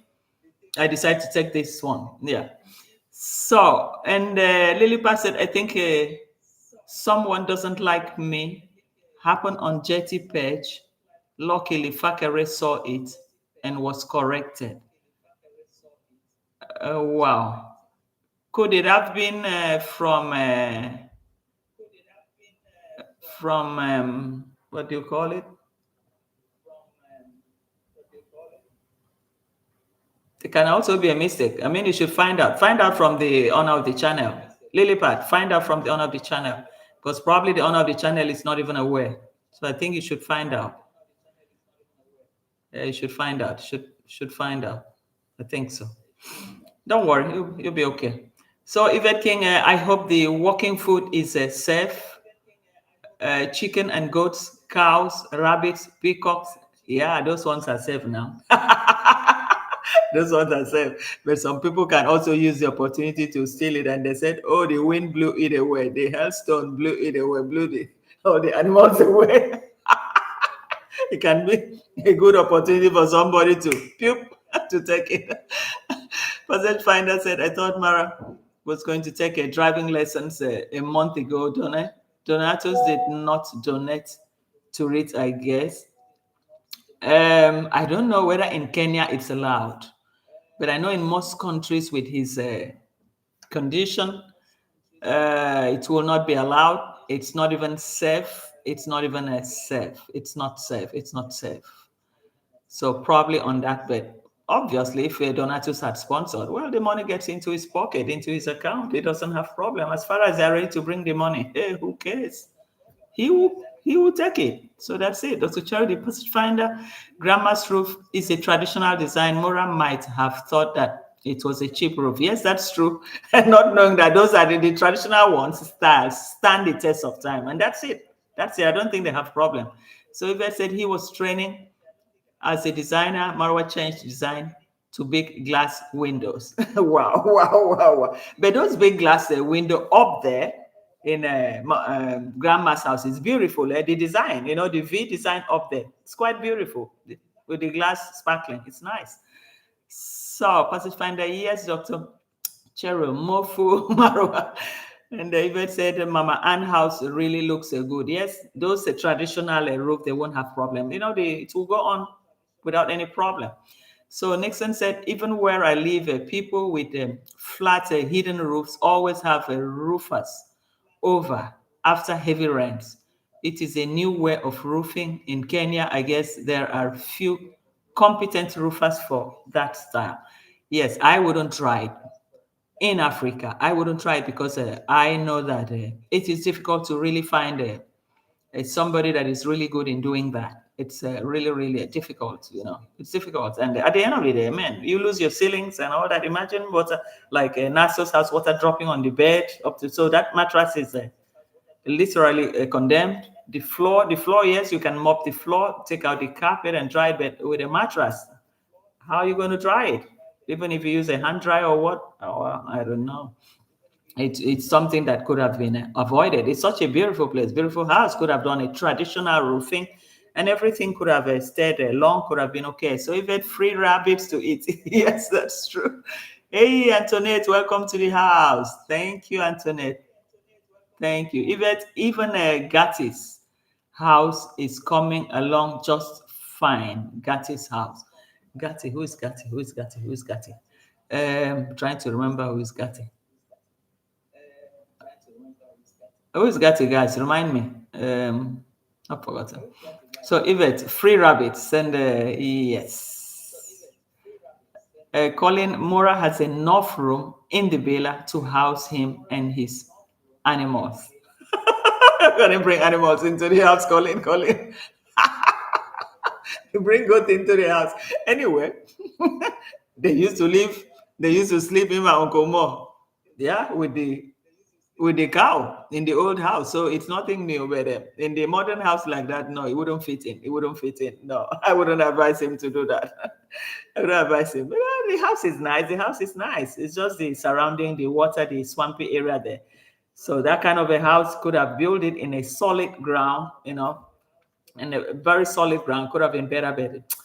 I decide to take this one. Yeah. So, and Lily said, I think someone doesn't like me happened on Jetty page. Luckily, Fakere saw it and was corrected. Wow. Could it have been from what do you call it? It can also be a mistake. I mean, you should find out. Find out from the owner of the channel. Lilipad, find out from the owner of the channel. Because probably the owner of the channel is not even aware. So I think you should find out. Yeah, you should find out. Should find out. I think so. Don't worry, you'll be okay. So Yvette King, I hope the working food is safe. Chicken and goats, cows, rabbits, peacocks. Yeah, those ones are safe now. Those ones are safe. But some people can also use the opportunity to steal it. And they said, oh, the wind blew it away. The hailstone blew it away, all the animals away. It can be a good opportunity for somebody to to take it. Passage Finder said, I thought Mara was going to take a driving lessons a month ago. Donatus did not donate to it, I guess. I don't know whether in Kenya it's allowed, but I know in most countries with his condition, it will not be allowed. It's not even safe. It's not even safe. It's not safe. It's not safe. So probably on that bed. Obviously, if Donatus had sponsored, well, the money gets into his pocket, into his account. He doesn't have problem. As far as they're ready to bring the money, hey, who cares? He will take it. So that's it. Dr. Charity Passage Finder, grandma's roof is a traditional design. Mora might have thought that it was a cheap roof. Yes, that's true. And not knowing that those are the traditional ones, stand the test of time. And that's it. That's it. I don't think they have problem. So if I said he was training as a designer, Marwa changed design to big glass windows. Wow, wow, wow, wow. But those big glass window up there in grandma's house is beautiful. The design, the V design up there, it's quite beautiful with the glass sparkling. It's nice. So, Passage Finder, yes, Dr. Cheryl, Mofu, Marwa. And David said, Mama Ann house really looks good. Yes, those traditional roof, they won't have problem. It will go on without any problem. So Nixon said, even where I live, people with flat hidden roofs always have roofers over after heavy rains. It is a new way of roofing in Kenya. I guess there are few competent roofers for that style. Yes, I wouldn't try it. In Africa, I wouldn't try it because I know that it is difficult to really find somebody that is really good in doing that. It's really, really difficult, It's difficult. And at the end of the day, man, you lose your ceilings and all that. Imagine water, like Naso's house, water dropping on the bed so that mattress is literally condemned. The floor, yes, you can mop the floor, take out the carpet and dry it, but with a mattress, how are you going to dry it? Even if you use a hand dryer or what? Oh, well, I don't know. It's something that could have been avoided. It's such a beautiful place, beautiful house. Could have done a traditional roofing and everything could have stayed long, could have been okay. So even free rabbits to eat. Yes, that's true. Hey, Antoinette, welcome to the house. Thank you, Antoinette. Thank you. Even Gatti's house is coming along just fine. Gatti's house. Gatti, who is Gatti? Who is Gatti? Who is Gatti? Trying to remember who is Gatti. Who is Gatti, guys? Remind me. I've forgotten. So Yvette, free rabbits, send yes. Colin Mora has enough room in the villa to house him and his animals. I'm gonna bring animals into the house, Colin. Colin, you bring goat into the house. Anyway, they used to live. They used to sleep in my Uncle Mo. Yeah, with the cow in the old house. So it's nothing new. But in the modern house like that, no, it wouldn't fit in. It wouldn't fit in. No, I wouldn't advise him to do that. I would advise him. But the house is nice. The house is nice. It's just the surrounding, the water, the swampy area there. So that kind of a house could have built it in a solid ground, in a very solid ground. Could have been better, but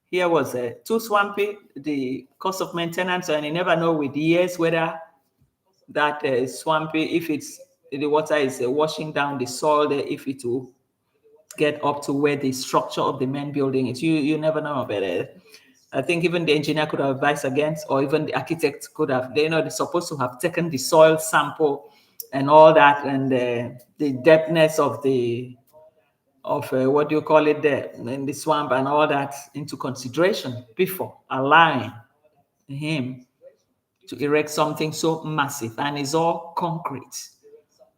here was too swampy. The cost of maintenance, and you never know with years whether that swampy, if it's the water is washing down the soil there, if it will get up to where the structure of the main building is. You never know about it. I think even the engineer could have advised against, or even the architect could have. They're supposed to have taken the soil sample and all that, and the depthness of what do you call it there in the swamp and all that into consideration before allowing him to erect something so massive, and it's all concrete.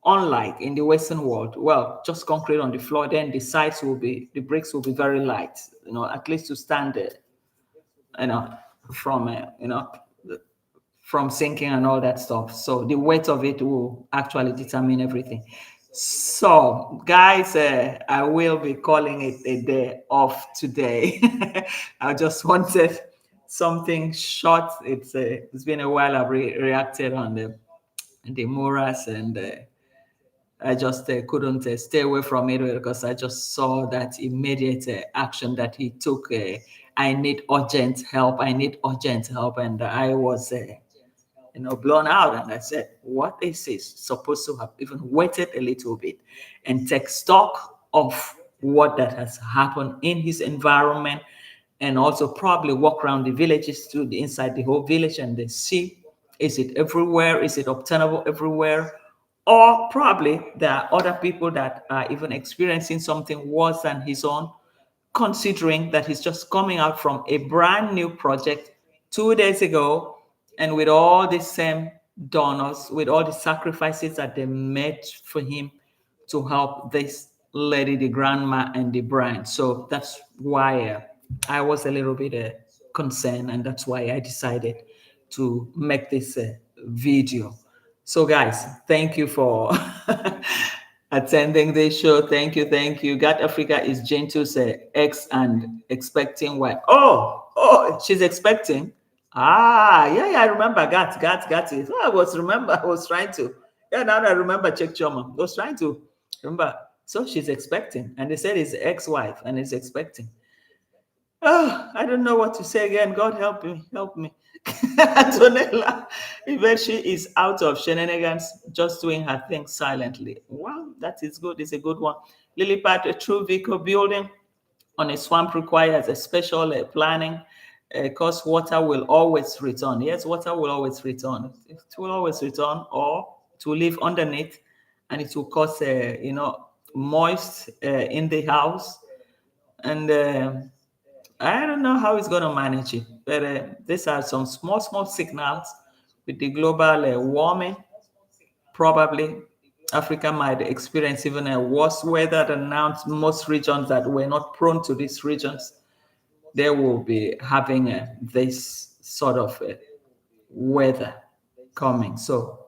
Unlike in the Western world, well, just concrete on the floor, then the bricks will be very light, at least to stand there, you know, from, from sinking and all that stuff. So the weight of it will actually determine everything. So, guys, I will be calling it a day off today. I just wanted something short. It's been a while I've reacted on the Moras, and I just couldn't stay away from it because I just saw that immediate action that he took. I need urgent help. I need urgent help, and I was blown out. And I said, what is this? Supposed to have even waited a little bit and take stock of what that has happened in his environment, and also probably walk around the villages to the inside the whole village and then see, is it everywhere? Is it obtainable everywhere? Or probably there are other people that are even experiencing something worse than his own, considering that he's just coming out from a brand new project 2 days ago, and with all the same donors, with all the sacrifices that they made for him to help this lady, the grandma, and the bride. So that's why I was a little bit concerned, and that's why I decided to make this video. So, guys, thank you for attending this show. Thank you, thank you. God Africa is Gentle's ex and expecting wife. Oh, she's expecting. Yeah, I remember. Got it. Oh, I was trying to. Yeah, now I remember. Check Choma. I was trying to remember. So she's expecting, and they said it's ex-wife and is expecting. Oh, I don't know what to say again. God help me, help me. Antonella, even she is out of shenanigans, just doing her thing silently. Wow, that is good. It's a good one. Lilipad, a true vehicle building on a swamp requires a special planning, because water will always return. Yes, water will always return. It will always return, or to live underneath, and it will cause, moist in the house. And I don't know how it's going to manage it, but these are some small signals with the global warming. Probably Africa might experience even a worse weather than now. Most regions that were not prone to these regions, they will be having this sort of weather coming. So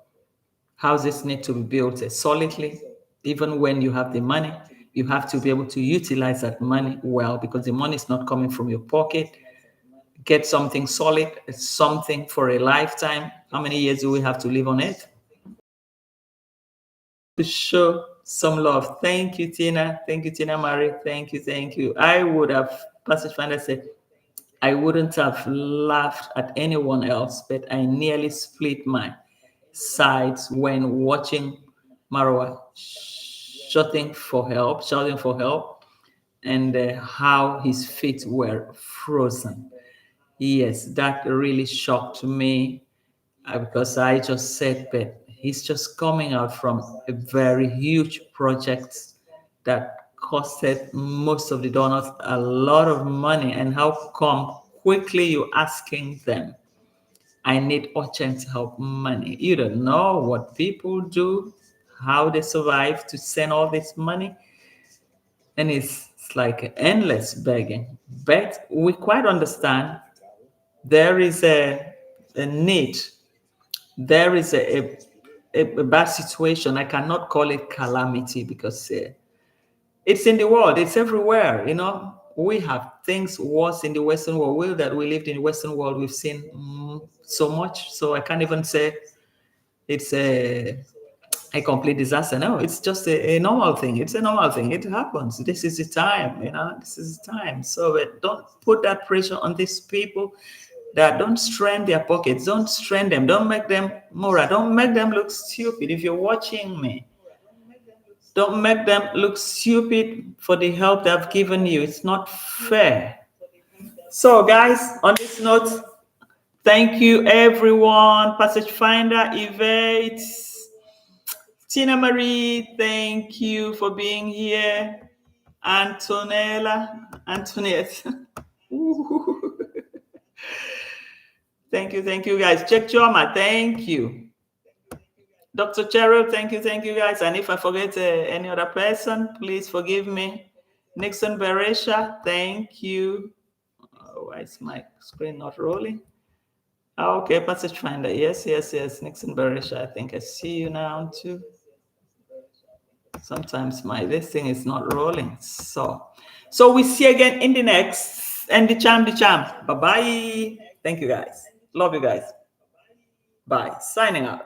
houses need to be built solidly. Even when you have the money, you have to be able to utilize that money well, because the money is not coming from your pocket. Get something solid, something for a lifetime. How many years do we have to live on it? To show Some love. Thank you, Tina. Thank you, Tina Marie. Thank you, thank you. I would have, Passage Finder said, I wouldn't have laughed at anyone else, but I nearly split my sides when watching Marwa shouting for help, and how his feet were frozen. Yes, that really shocked me because I just said, but he's just coming out from a very huge project that costed most of the donors a lot of money. And how come quickly you asking them, I need urgent help money? You don't know what people do, how they survive to send all this money. And it's like endless begging. But we quite understand there is a need, there is a bad situation. I cannot call it calamity because it's in the world, it's everywhere. We have things worse in the Western world. That we lived in the Western world, we've seen so much. So I can't even say it's a complete disaster. No, it's just a normal thing. It's a normal thing. It happens. This is the time, this is the time. So don't put that pressure on these people. That don't strain their pockets. Don't strain them. Don't make them moral. Don't make them look stupid. If you're watching me, don't make them look stupid for the help they've given you. It's not fair. So, guys, on this note, thank you, everyone. Passage Finder, Yvette, Tina Marie, thank you for being here. Antoinette. Thank you, guys. Check Choma, thank you. Dr. Cheryl, thank you, guys. And if I forget any other person, please forgive me. Nixon Beresha, thank you. Oh, why is my screen not rolling? Okay, Passage Finder. Yes. Nixon Beresha, I think I see you now too. Sometimes this thing is not rolling. So we see again in the next, and the charm. Bye-bye. Thank you, guys. Love you guys. Bye. Signing out.